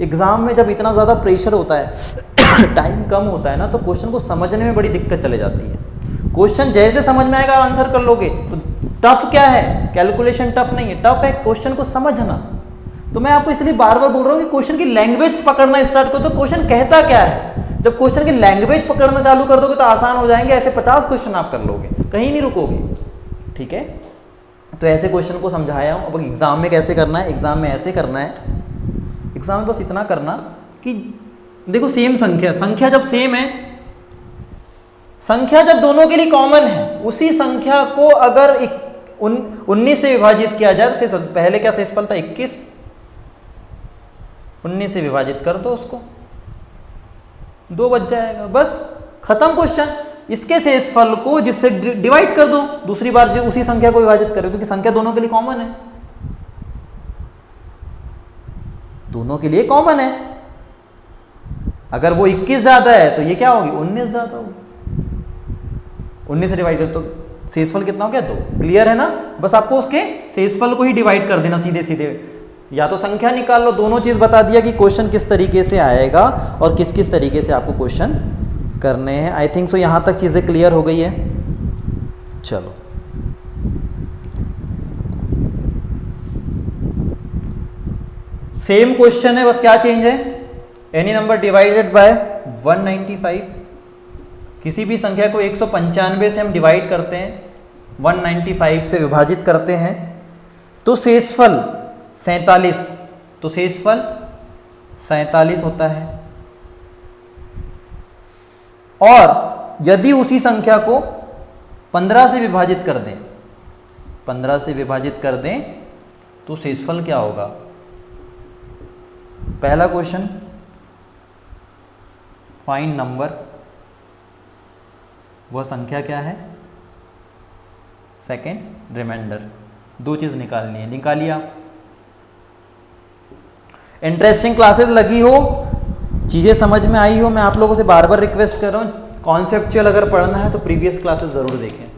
एग्जाम में जब इतना ज़्यादा प्रेशर होता है टाइम कम होता है ना, तो क्वेश्चन को समझने में बड़ी दिक्कत चले जाती है। क्वेश्चन जैसे समझ में आएगा आंसर कर लोगे। तो टफ क्या है, कैलकुलेशन टफ नहीं है, टफ है क्वेश्चन को समझना। तो मैं आपको इसलिए बार बार बोल रहा हूँ कि क्वेश्चन की लैंग्वेज पकड़ना स्टार्ट करो, तो क्वेश्चन कहता क्या है। जब क्वेश्चन की लैंग्वेज पकड़ना चालू कर दोगे तो आसान हो जाएंगे, ऐसे 50 क्वेश्चन आप कर लोगे, कहीं नहीं रुकोगे। ठीक है, तो ऐसे क्वेश्चन को समझाया हूँ। अब एग्जाम में कैसे करना है, एग्जाम में ऐसे करना है। एग्जाम में बस इतना करना कि देखो सेम संख्या जब सेम है, संख्या जब दोनों के लिए कॉमन है, उसी संख्या को अगर 19 से विभाजित किया जाए तो पहले क्या शेषफल था 21, 19 से विभाजित कर दो उसको, 2 बच जाएगा, बस खत्म क्वेश्चन। इसके शेषफल को जिससे डिवाइड कर दो, दूसरी बार जो उसी संख्या को विभाजित करो, क्योंकि संख्या दोनों के लिए कॉमन है, दोनों के लिए कॉमन है। अगर वो 21 ज्यादा है तो ये क्या होगी 19 ज्यादा होगी, 19 से डिवाइड कर तो शेषफल कितना हो गया 2। क्लियर है ना, बस आपको उसके शेषफल को ही डिवाइड कर देना सीधे सीधे, या तो संख्या निकाल लो। दोनों चीज बता दिया कि क्वेश्चन किस तरीके से आएगा और किस किस तरीके से आपको क्वेश्चन करने हैं। आई थिंक सो यहां तक चीजें क्लियर हो गई है। चलो सेम क्वेश्चन है, बस क्या चेंज है, एनी नंबर डिवाइडेड बाय 195। किसी भी संख्या को 195 से हम डिवाइड करते हैं, 195 से विभाजित करते हैं तो शेषफल 47, तो शेषफल 47 होता है। और यदि उसी संख्या को 15 से विभाजित कर दें, 15 से विभाजित कर दें तो शेषफल क्या होगा। पहला क्वेश्चन फाइंड नंबर, वह संख्या क्या है। सेकंड रिमाइंडर, 2 चीज निकालनी है, निकालिए आप। इंटरेस्टिंग क्लासेस लगी हो, चीजें समझ में आई हो, मैं आप लोगों से बार बार रिक्वेस्ट कर रहा हूं, कॉन्सेप्चुअल अगर पढ़ना है तो प्रीवियस क्लासेस जरूर देखें।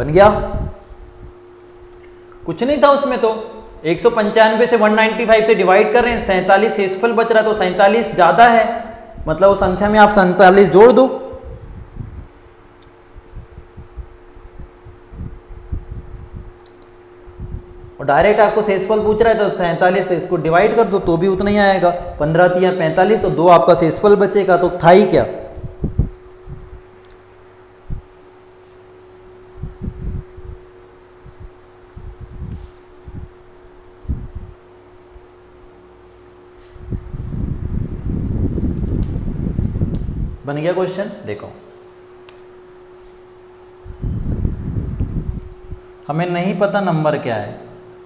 बन गया, कुछ नहीं था उसमें। तो 195 से 195 से डिवाइड कर रहे हैं, 47 शेषफल बच रहा, तो 47 ज्यादा है, मतलब उस संख्या में आप 47 जोड़ दो। और डायरेक्ट आपको शेषफल पूछ रहा है तो 47 से इसको डिवाइड कर दो तो भी उतना ही आएगा, 15 तिया 45, तो 2 आपका शेषफल बचेगा, तो था ही क्या। बन गया क्वेश्चन। देखो हमें नहीं पता नंबर क्या है,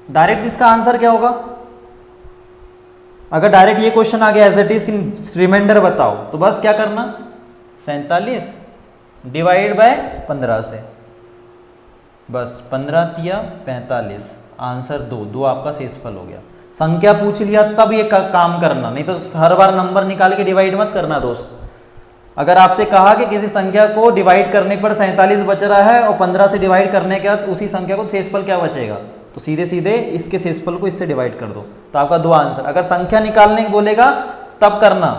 डायरेक्ट इसका आंसर क्या होगा। अगर डायरेक्ट ये क्वेश्चन आ गया एज इट इज कि रिमाइंडर बताओ, तो बस क्या करना, 47 डिवाइड बाय 15 से, बस 15 तिया 45, आंसर 2 आपका शेषफल हो गया। संख्या पूछ लिया तब ये काम करना, नहीं तो हर बार नंबर निकाल के डिवाइड मत करना दोस्त। अगर आपसे कहा कि किसी संख्या को डिवाइड करने पर 47 बच रहा है और 15 से डिवाइड करने के बाद उसी संख्या को शेषफल क्या बचेगा, तो सीधे सीधे इसके शेषफल को इससे डिवाइड कर दो, तो आपका 2 आंसर। अगर संख्या निकालने को बोलेगा तब करना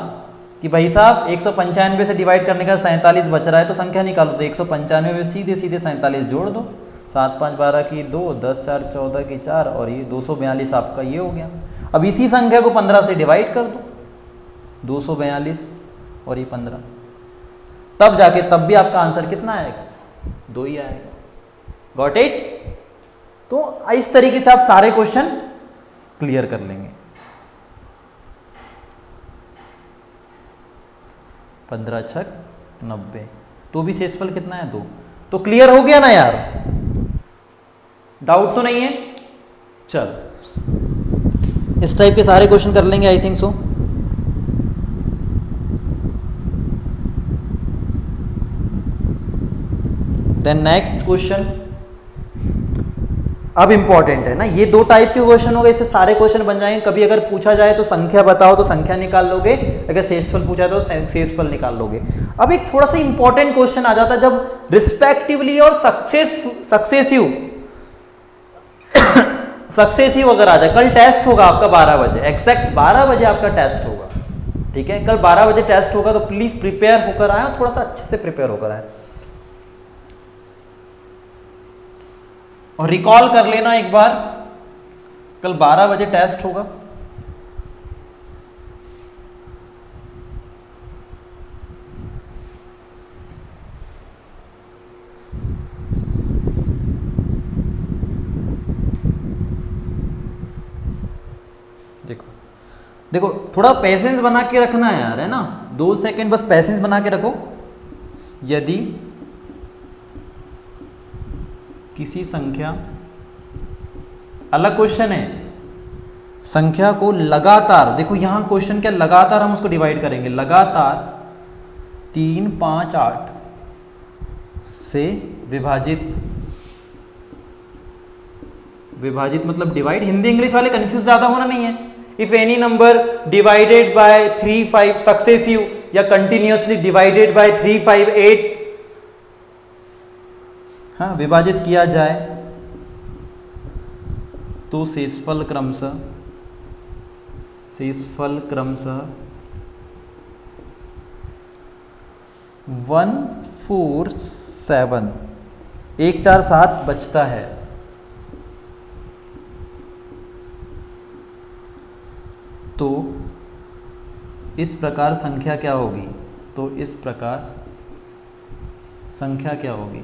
कि भाई साहब 195 से डिवाइड करने का 47 बच रहा है तो संख्या निकालो, तो 195 में सीधे सीधे 47 जोड़ दो, 7 5 12 की 2, 10 4 14 की 4, और ये 242 आपका ये हो गया। अब इसी संख्या को 15 से डिवाइड कर दो, 242 और ये 15, तब जाके तब भी आपका आंसर कितना आएगा, 2 ही आएगा। Got it. तो इस तरीके से आप सारे क्वेश्चन क्लियर कर लेंगे। 15 छक 90, तो भी शेषफल कितना है, 2। तो क्लियर हो गया ना यार, डाउट तो नहीं है। चल इस टाइप के सारे क्वेश्चन कर लेंगे, I think so. Then next question, अब इंपॉर्टेंट है ना, ये 2 टाइप के क्वेश्चन हो गए, इससे सारे क्वेश्चन बन जाएंगे। कभी अगर पूछा जाए तो संख्या बताओ तो संख्या निकाल लोगे, अगर शेषफल पूछा तो शेषफल निकाल लोगे। अब एक थोड़ा सा इंपॉर्टेंट क्वेश्चन आ जाता है जब रिस्पेक्टिवली और सक्सेसिव अगर आ जाए। कल टेस्ट होगा आपका 12 बजे, एग्जैक्ट 12 बजे आपका टेस्ट होगा, ठीक है। कल 12 बजे टेस्ट होगा, तो प्लीज प्रिपेयर होकर आए, थोड़ा सा अच्छे से प्रिपेयर होकर आए, और रिकॉल कर लेना एक बार, कल 12 बजे टेस्ट होगा। देखो थोड़ा पेशेंस बना के रखना है यार, है ना, 2 सेकंड बस पेशेंस बना के रखो। यदि किसी संख्या, अलग क्वेश्चन है, संख्या को लगातार, देखो यहां क्वेश्चन क्या, लगातार हम उसको डिवाइड करेंगे, लगातार 3 5 8 से विभाजित मतलब डिवाइड, हिंदी इंग्लिश वाले कंफ्यूज ज्यादा होना नहीं है। If any number divided by 3 5 successive या कंटिन्यूअसली डिवाइडेड बाय 3 5 8, हाँ, विभाजित किया जाए तो शेषफल क्रमशः 147 147 बचता है। तो इस प्रकार संख्या क्या होगी, तो इस प्रकार संख्या क्या होगी।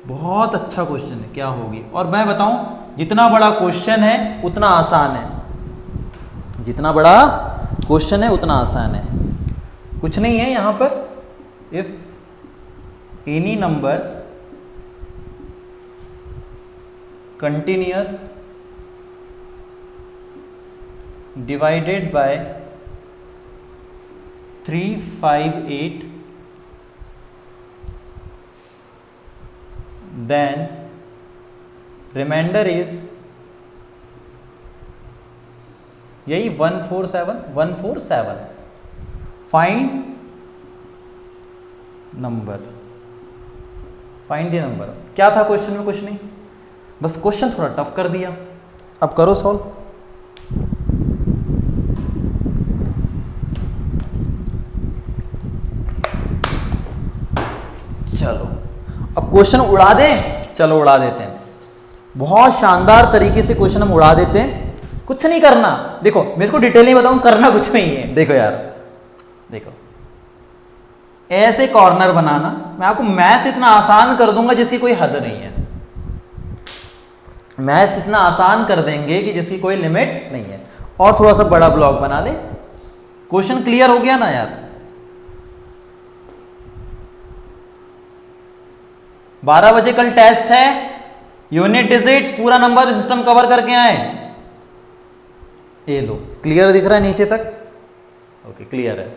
बहुत अच्छा क्वेश्चन है, क्या होगी। और मैं बताऊं, जितना बड़ा क्वेश्चन है उतना आसान है, जितना बड़ा क्वेश्चन है उतना आसान है। कुछ नहीं है यहां पर, if any number continuous divided by 3 5 8 then remainder is यही 147 find number. Find the number. क्या था क्वेश्चन में? कुछ नहीं, बस क्वेश्चन थोड़ा टफ कर दिया। अब करो सॉल्व। चलो अब क्वेश्चन उड़ा दें। चलो उड़ा देते हैं, बहुत शानदार तरीके से क्वेश्चन हम उड़ा देते हैं। कुछ नहीं करना, देखो मैं इसको डिटेल नहीं बताऊं, करना कुछ नहीं है। देखो यार, देखो ऐसे कॉर्नर बनाना, मैं आपको मैथ इतना आसान कर दूंगा जिसकी कोई हद नहीं है। मैथ इतना आसान कर देंगे कि जिसकी कोई लिमिट नहीं है। और थोड़ा सा बड़ा ब्लॉक बना ले, क्वेश्चन क्लियर हो गया ना यार। 12 बजे कल टेस्ट है, यूनिट डिजिट पूरा नंबर सिस्टम कवर करके आए। ये लो, क्लियर दिख रहा है नीचे तक? ओके क्लियर है।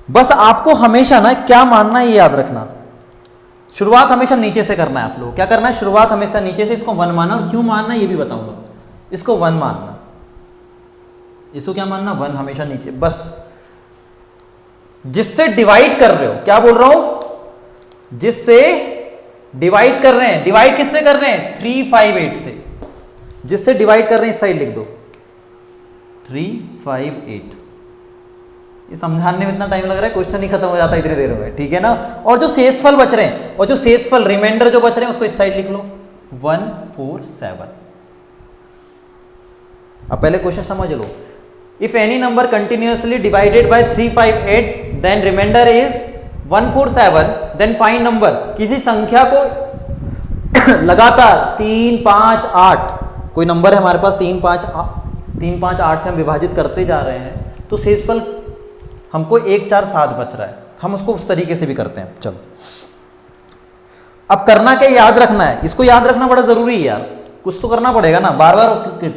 बस आपको हमेशा ना क्या मानना है ये याद रखना, शुरुआत हमेशा नीचे से करना है। आप लोग क्या करना है, शुरुआत हमेशा नीचे से। इसको 1 मानना, क्यों मानना ये भी बताऊंगा। इसको 1 मानना, इसको क्या मानना, 1 हमेशा नीचे। बस जिससे डिवाइड कर रहे हो, क्या बोल रहा हूं, जिससे डिवाइड कर रहे हैं। डिवाइड किससे कर रहे हैं, 3, 5, 8 से। जिससे डिवाइड कर रहे हैं इस साइड लिख दो 3, 5, 8। ये समझाने में इतना टाइम लग रहा है, क्वेश्चन ही खत्म हो जाता है इतनी देर में, ठीक है ना। और जो शेषफल बच रहे हैं, और जो शेषफल रिमाइंडर जो बच रहे हैं उसको इस साइड लिख लो 1, 4, 7। अब पहले क्वेश्चन समझ लो। If any number continuously divided by 3, 5, 8 then remainder is 1, 4, 7 then find number. किसी संख्या को लगातार 3, 5, 8, कोई नंबर है हमारे पास 3, 5, 8 से हम विभाजित करते जा रहे हैं, तो शेषफल हमको 1, 4, 7 बच रहा है। हम उसको उस तरीके से भी करते हैं। चलो अब करना क्या, याद रखना है। इसको याद रखना बड़ा जरूरी है यार, कुछ तो करना पड़ेगा ना। बार बार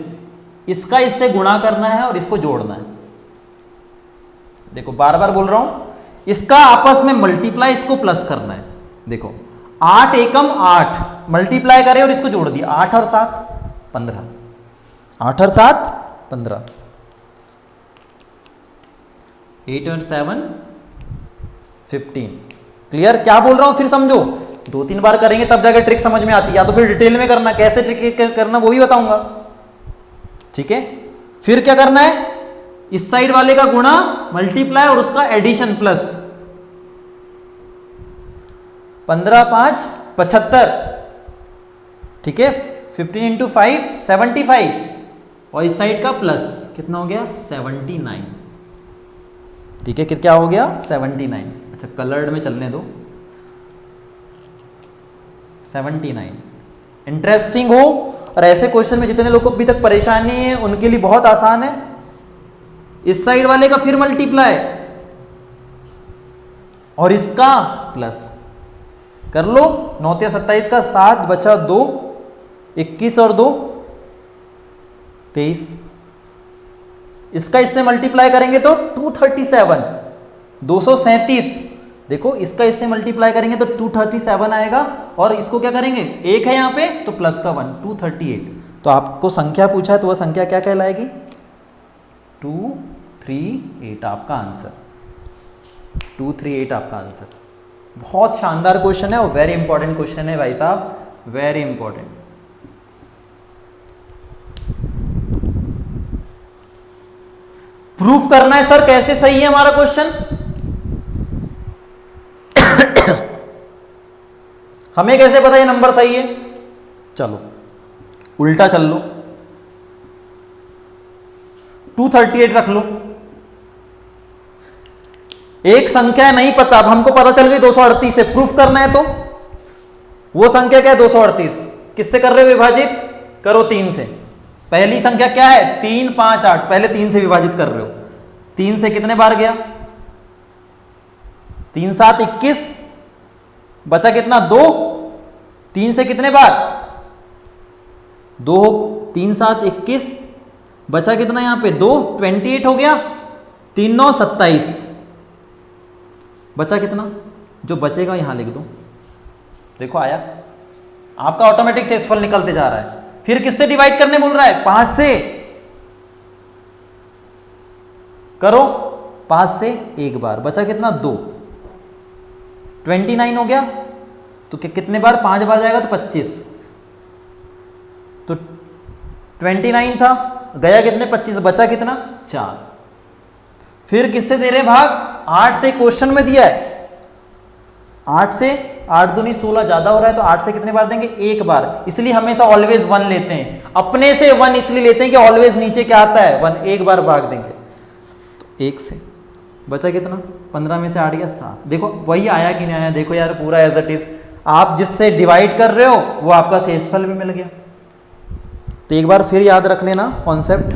इसका इससे गुणा करना है और इसको जोड़ना है। देखो बार बार बोल रहा हूं, इसका आपस में मल्टीप्लाई, इसको प्लस करना है। देखो 8 एकम 8 मल्टीप्लाई करे और इसको जोड़ दिया, 8 और 7 15, 8 और 7 15, 8 और 7 15। क्लियर? क्या बोल रहा हूं फिर समझो, 2-3 बार करेंगे तब जाकर ट्रिक समझ में आती है, या तो फिर डिटेल में करना। कैसे ट्रिक करना वो भी बताऊंगा, ठीक है। फिर क्या करना है, इस साइड वाले का गुणा मल्टीप्लाई और उसका एडिशन प्लस। 15, 5, 75, ठीक है। 15 इंटू 5 75, और इस साइड का प्लस कितना हो गया 79, ठीक है। क्या हो गया 79। अच्छा कलर्ड में चलने दो, 79। इंटरेस्टिंग हो। और ऐसे क्वेश्चन में जितने लोगों को अभी तक परेशानी है उनके लिए बहुत आसान है। इस साइड वाले का फिर मल्टीप्लाई और इसका प्लस कर लो। 9 या 27 का 7 बचा 2, 21 और 2 23। इसका इससे मल्टीप्लाई करेंगे तो 237, 237। देखो इसका इससे मल्टीप्लाई करेंगे तो 237 आएगा, और इसको क्या करेंगे, एक है यहाँ पे तो प्लस का 1, 238। तो आपको संख्या पूछा है तो वह संख्या क्या कहलाएगी, 238 आपका आंसर, 238 आपका आंसर। बहुत शानदार क्वेश्चन है और वेरी इंपॉर्टेंट क्वेश्चन है भाई साहब, वेरी इंपॉर्टेंट। प्रूफ करना है सर कैसे सही है हमारा क्वेश्चन। हमें कैसे पता ये नंबर सही है, चलो उल्टा चल लो, 238 रख लो। एक संख्या नहीं पता, अब हमको पता चल गई 238 से, प्रूफ करना है तो वो संख्या क्या है 238, किससे कर रहे हो विभाजित, करो 3 से। पहली संख्या क्या है 3, 5, 8, पहले 3 से विभाजित कर रहे हो। 3 से कितने बार गया, 3, 7, 21, बचा कितना 2। 3 से कितने बार 2, 3, 7, 21, बचा कितना यहां पे 2, 28 हो गया। 3, 9, 27, बचा कितना, जो बचेगा यहां लिख दो। देखो आया, आपका ऑटोमेटिक शेषफल निकलते जा रहा है। फिर किससे डिवाइड करने बोल रहा है, 5 से करो, 5 से एक बार, बचा कितना 2। 29 हो गया, तो कितने बार, 5 बार जाएगा तो 25, तो 29 था, गया कितने, 25, बचा कितना, 4। फिर किससे दे रहे भाग, 8 से, क्वेश्चन में दिया है 8 से, 8 दूनी 16 ज्यादा हो रहा है, तो 8 से कितने बार देंगे, 1 बार। इसलिए हमेशा ऑलवेज 1 लेते हैं, अपने से 1 इसलिए लेते हैं कि ऑलवेज नीचे क्या आता है 1, एक बार भाग देंगे, तो 1 से बचा कितना, 15 में से 8 गया 7। देखो वही आया कि नहीं आया, देखो यार पूरा एज इट इज, आप जिससे डिवाइड कर रहे हो वो आपका शेषफल भी मिल गया। तो एक बार फिर याद रख लेना कॉन्सेप्ट,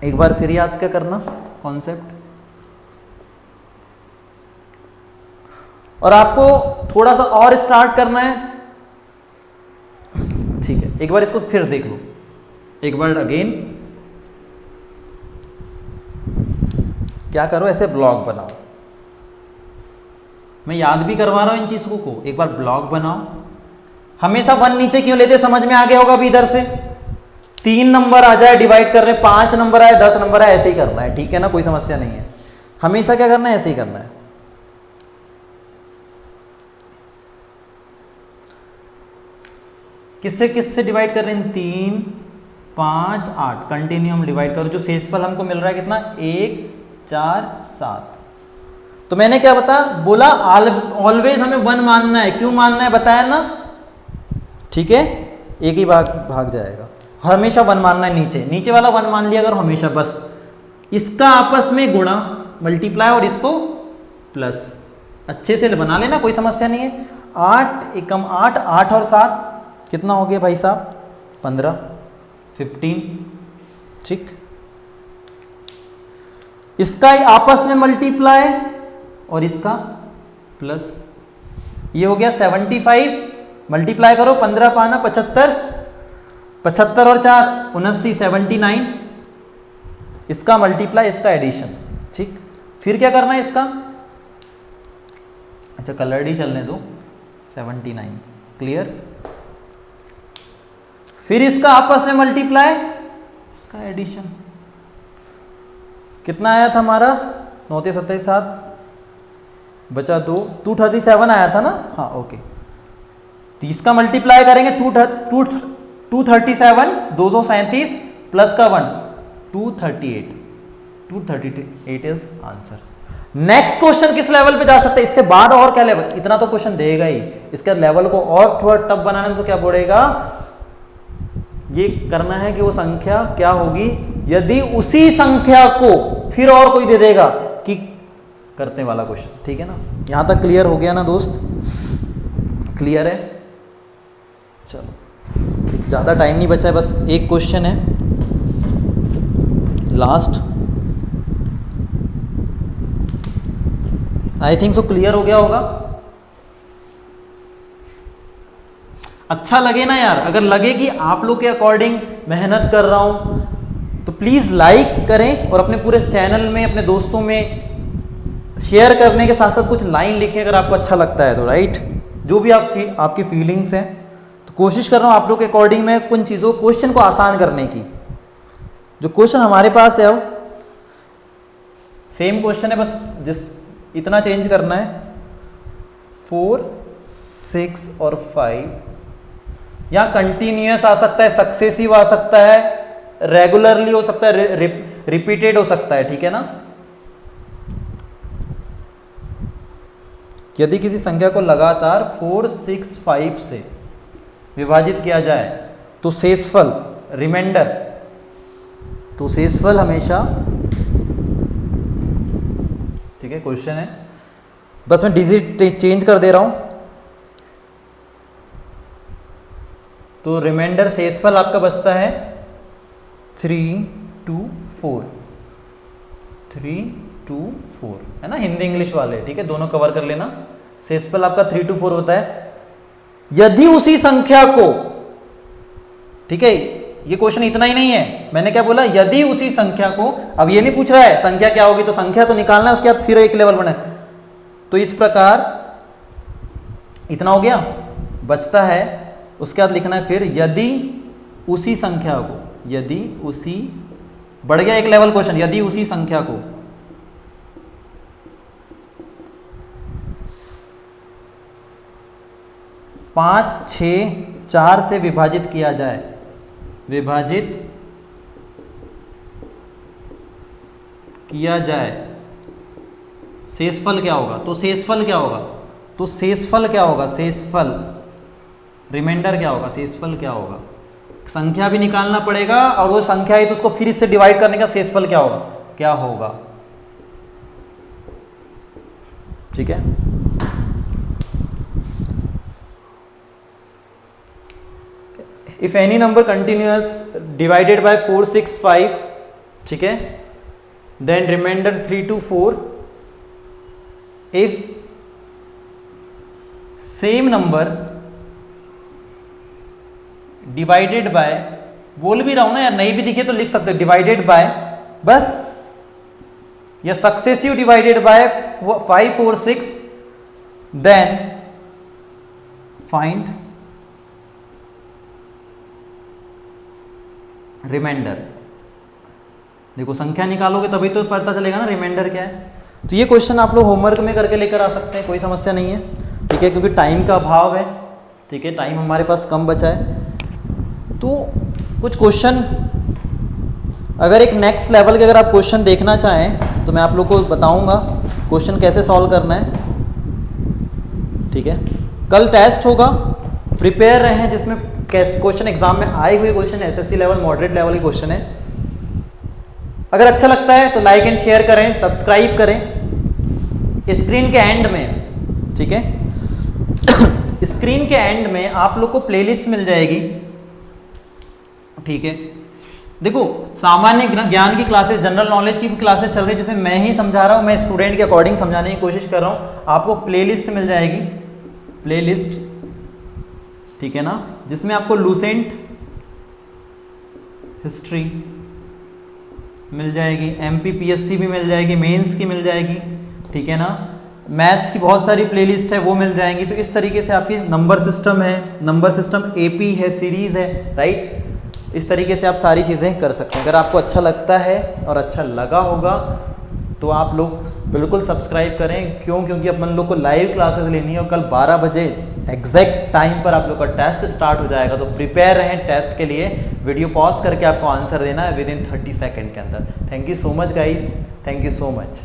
एक बार फिर याद क्या करना कॉन्सेप्ट। और आपको थोड़ा सा और स्टार्ट करना है, ठीक है, एक बार इसको फिर देख लो, एक बार अगेन क्या करो, ऐसे ब्लॉग बनाओ, मैं याद भी करवा रहा हूं इन चीजों को, एक बार ब्लॉग बनाओ। हमेशा 1 नीचे क्यों लेते, समझ में आ गया होगा अभी, इधर से 3 नंबर आ जाए डिवाइड कर रहे, 5 नंबर आए, 10 नंबर आए, ऐसे ही करना है, ठीक है ना, कोई समस्या नहीं है, हमेशा क्या करना है, ऐसे ही करना है। किससे किससे डिवाइड कर रहे हैं, 3, 5, 8, कंटिन्यू हम डिवाइड करो, जो शेषफल हमको मिल रहा है कितना, 1, 4, 7। तो मैंने क्या बोला, ऑलवेज हमें 1 मानना है, क्यों मानना है बताया ना, ठीक है, एक ही भाग जाएगा, हमेशा 1 मानना है, नीचे वाला 1 मान लिया अगर हमेशा, बस इसका आपस में गुणा मल्टीप्लाई और इसको प्लस, अच्छे से बना लेना, कोई समस्या नहीं है। 8 एकम 8, 8 और 7 कितना हो गया भाई साहब, 15, 15, ठीक। इसका आपस में मल्टीप्लाई और इसका प्लस, ये हो गया 75, मल्टीप्लाई करो, 15 पाना 75, 75 और 4 79, 79, इसका मल्टीप्लाई, इसका एडिशन, ठीक। फिर क्या करना है इसका, अच्छा कलर्ड ही चलने दो, 79, क्लियर। फिर इसका आपस में मल्टीप्लाई, इसका एडिशन, कितना आया था हमारा, 9 से 27, 7 बचा 2, 237 आया था ना, हाँ ओके। 30 का मल्टीप्लाई करेंगे, 237, 237 प्लस का 1, 238, 238 इज आंसर। नेक्स्ट क्वेश्चन किस लेवल पे जा सकते हैं, इसके बाद और क्या लेवल, इतना तो क्वेश्चन देगा ही, इसके लेवल को और थोड़ा टफ बनाने में तो क्या बोलेगा, ये करना है कि वो संख्या क्या होगी, यदि उसी संख्या को फिर और कोई दे देगा कि करने वाला क्वेश्चन, ठीक है ना। यहां तक क्लियर हो गया ना दोस्त, क्लियर है। चलो ज़्यादा टाइम नहीं बचा है, बस एक क्वेश्चन है लास्ट, आई थिंक सो क्लियर हो गया होगा। अच्छा लगे ना यार, अगर लगे कि आप लोग के अकॉर्डिंग मेहनत कर रहा हूं तो प्लीज़ लाइक करें और अपने पूरे चैनल में अपने दोस्तों में शेयर करने के साथ साथ कुछ लाइन लिखें अगर आपको अच्छा लगता है तो, राइट। जो भी आपकी फीलिंग्स हैं, तो कोशिश कर रहा हूँ आप लोग के अकॉर्डिंग में कुछ चीज़ों क्वेश्चन को आसान करने की। जो क्वेश्चन हमारे पास है अब सेम क्वेश्चन है, बस इतना चेंज करना है, 4, 6 और 5। यहाँ कंटिन्यूअस आ सकता है, सक्सेसिव आ सकता है, रेगुलरली हो सकता है, रिपीटेड हो सकता है, ठीक है ना। यदि किसी संख्या को लगातार 4, 6, 5 से विभाजित किया जाए तो शेषफल, रिमाइंडर, तो शेषफल हमेशा, ठीक है, क्वेश्चन है, बस मैं डिजिट चेंज कर दे रहा हूं। तो रिमाइंडर शेषफल आपका बचता है 3, 2, 4, 3, 2, 4, है ना, हिंदी इंग्लिश वाले, ठीक है, दोनों कवर कर लेना। शेषफल आपका 3 to 4 होता है यदि उसी संख्या को, ठीक है, ये क्वेश्चन इतना ही नहीं है, मैंने क्या बोला, यदि उसी संख्या को, अब ये नहीं पूछ रहा है संख्या क्या होगी, तो संख्या तो निकालना है, उसके बाद फिर एक लेवल बने, तो इस प्रकार इतना हो गया, बचता है, उसके बाद लिखना है फिर यदि उसी संख्या को, यदि उसी, बढ़ गया एक लेवल क्वेश्चन, यदि उसी संख्या को 5, 6, 4 से विभाजित किया जाए, विभाजित किया जाए, शेषफल क्या होगा? तो शेषफल क्या होगा? तो शेषफल क्या होगा? शेषफल रिमाइंडर क्या होगा? शेषफल क्या होगा? संख्या भी निकालना पड़ेगा और वो संख्या है तो उसको फिर इससे डिवाइड करने का शेषफल क्या होगा? क्या होगा? ठीक है। If any number continuous divided by 4, 6, 5, ठीक है, then remainder 3 to 4 if same number divided by, बोल भी रहा हूं ना यार, नहीं भी दिखे तो लिख सकते हो डिवाइडेड बाय बस, या successive divided by 5, 4, 6, then find remainder. देखो संख्या निकालोगे तभी तो पता चलेगा ना रिमाइंडर क्या है। तो ये क्वेश्चन आप लोग होमवर्क में करके लेकर आ सकते हैं, कोई समस्या नहीं है, ठीक है, क्योंकि टाइम का अभाव है, ठीक है, टाइम हमारे पास कम बचा है। तो कुछ क्वेश्चन अगर एक नेक्स्ट लेवल के अगर आप क्वेश्चन देखना चाहें तो मैं आप लोग को बताऊंगा क्वेश्चन कैसे सॉल्व करना है, ठीक है। कल टेस्ट होगा, प्रिपेयर रहें, जिसमें कैसे क्वेश्चन एग्जाम में आए हुए question, SSC level moderate level के क्वेश्चन है। अगर अच्छा लगता है तो लाइक एंड शेयर करें, सब्सक्राइब करें। स्क्रीन के एंड में, ठीक है, स्क्रीन के एंड में आप लोग को प्लेलिस्ट मिल जाएगी, ठीक है। देखो सामान्य ज्ञान की क्लासेस, जनरल नॉलेज की भी क्लासेस चल रही है, जिसे मैं ही समझा रहा हूँ, मैं स्टूडेंट के अकॉर्डिंग समझाने की कोशिश कर रहा हूँ। आपको प्लेलिस्ट मिल जाएगी, प्लेलिस्ट, ठीक है ना, जिसमें आपको लूसेंट हिस्ट्री मिल जाएगी, एमपीपीएससी भी मिल जाएगी, मेंस की मिल जाएगी, ठीक है ना, मैथ्स की बहुत सारी प्लेलिस्ट है वो मिल जाएंगी। तो इस तरीके से आपकी नंबर सिस्टम है, नंबर सिस्टम एपी है, सीरीज़ है, राइट। इस तरीके से आप सारी चीज़ें कर सकते हैं। अगर आपको अच्छा लगता है और अच्छा लगा होगा तो आप लोग बिल्कुल सब्सक्राइब करें। क्यों? क्योंकि अपन लोग को लाइव क्लासेस लेनी है और कल 12 बजे एग्जैक्ट टाइम पर आप लोग का टेस्ट स्टार्ट हो जाएगा। तो प्रिपेयर रहें टेस्ट के लिए। वीडियो पॉज करके आपको आंसर देना है विद इन 30 सेकेंड के अंदर। Thank you so much guys, thank you so much.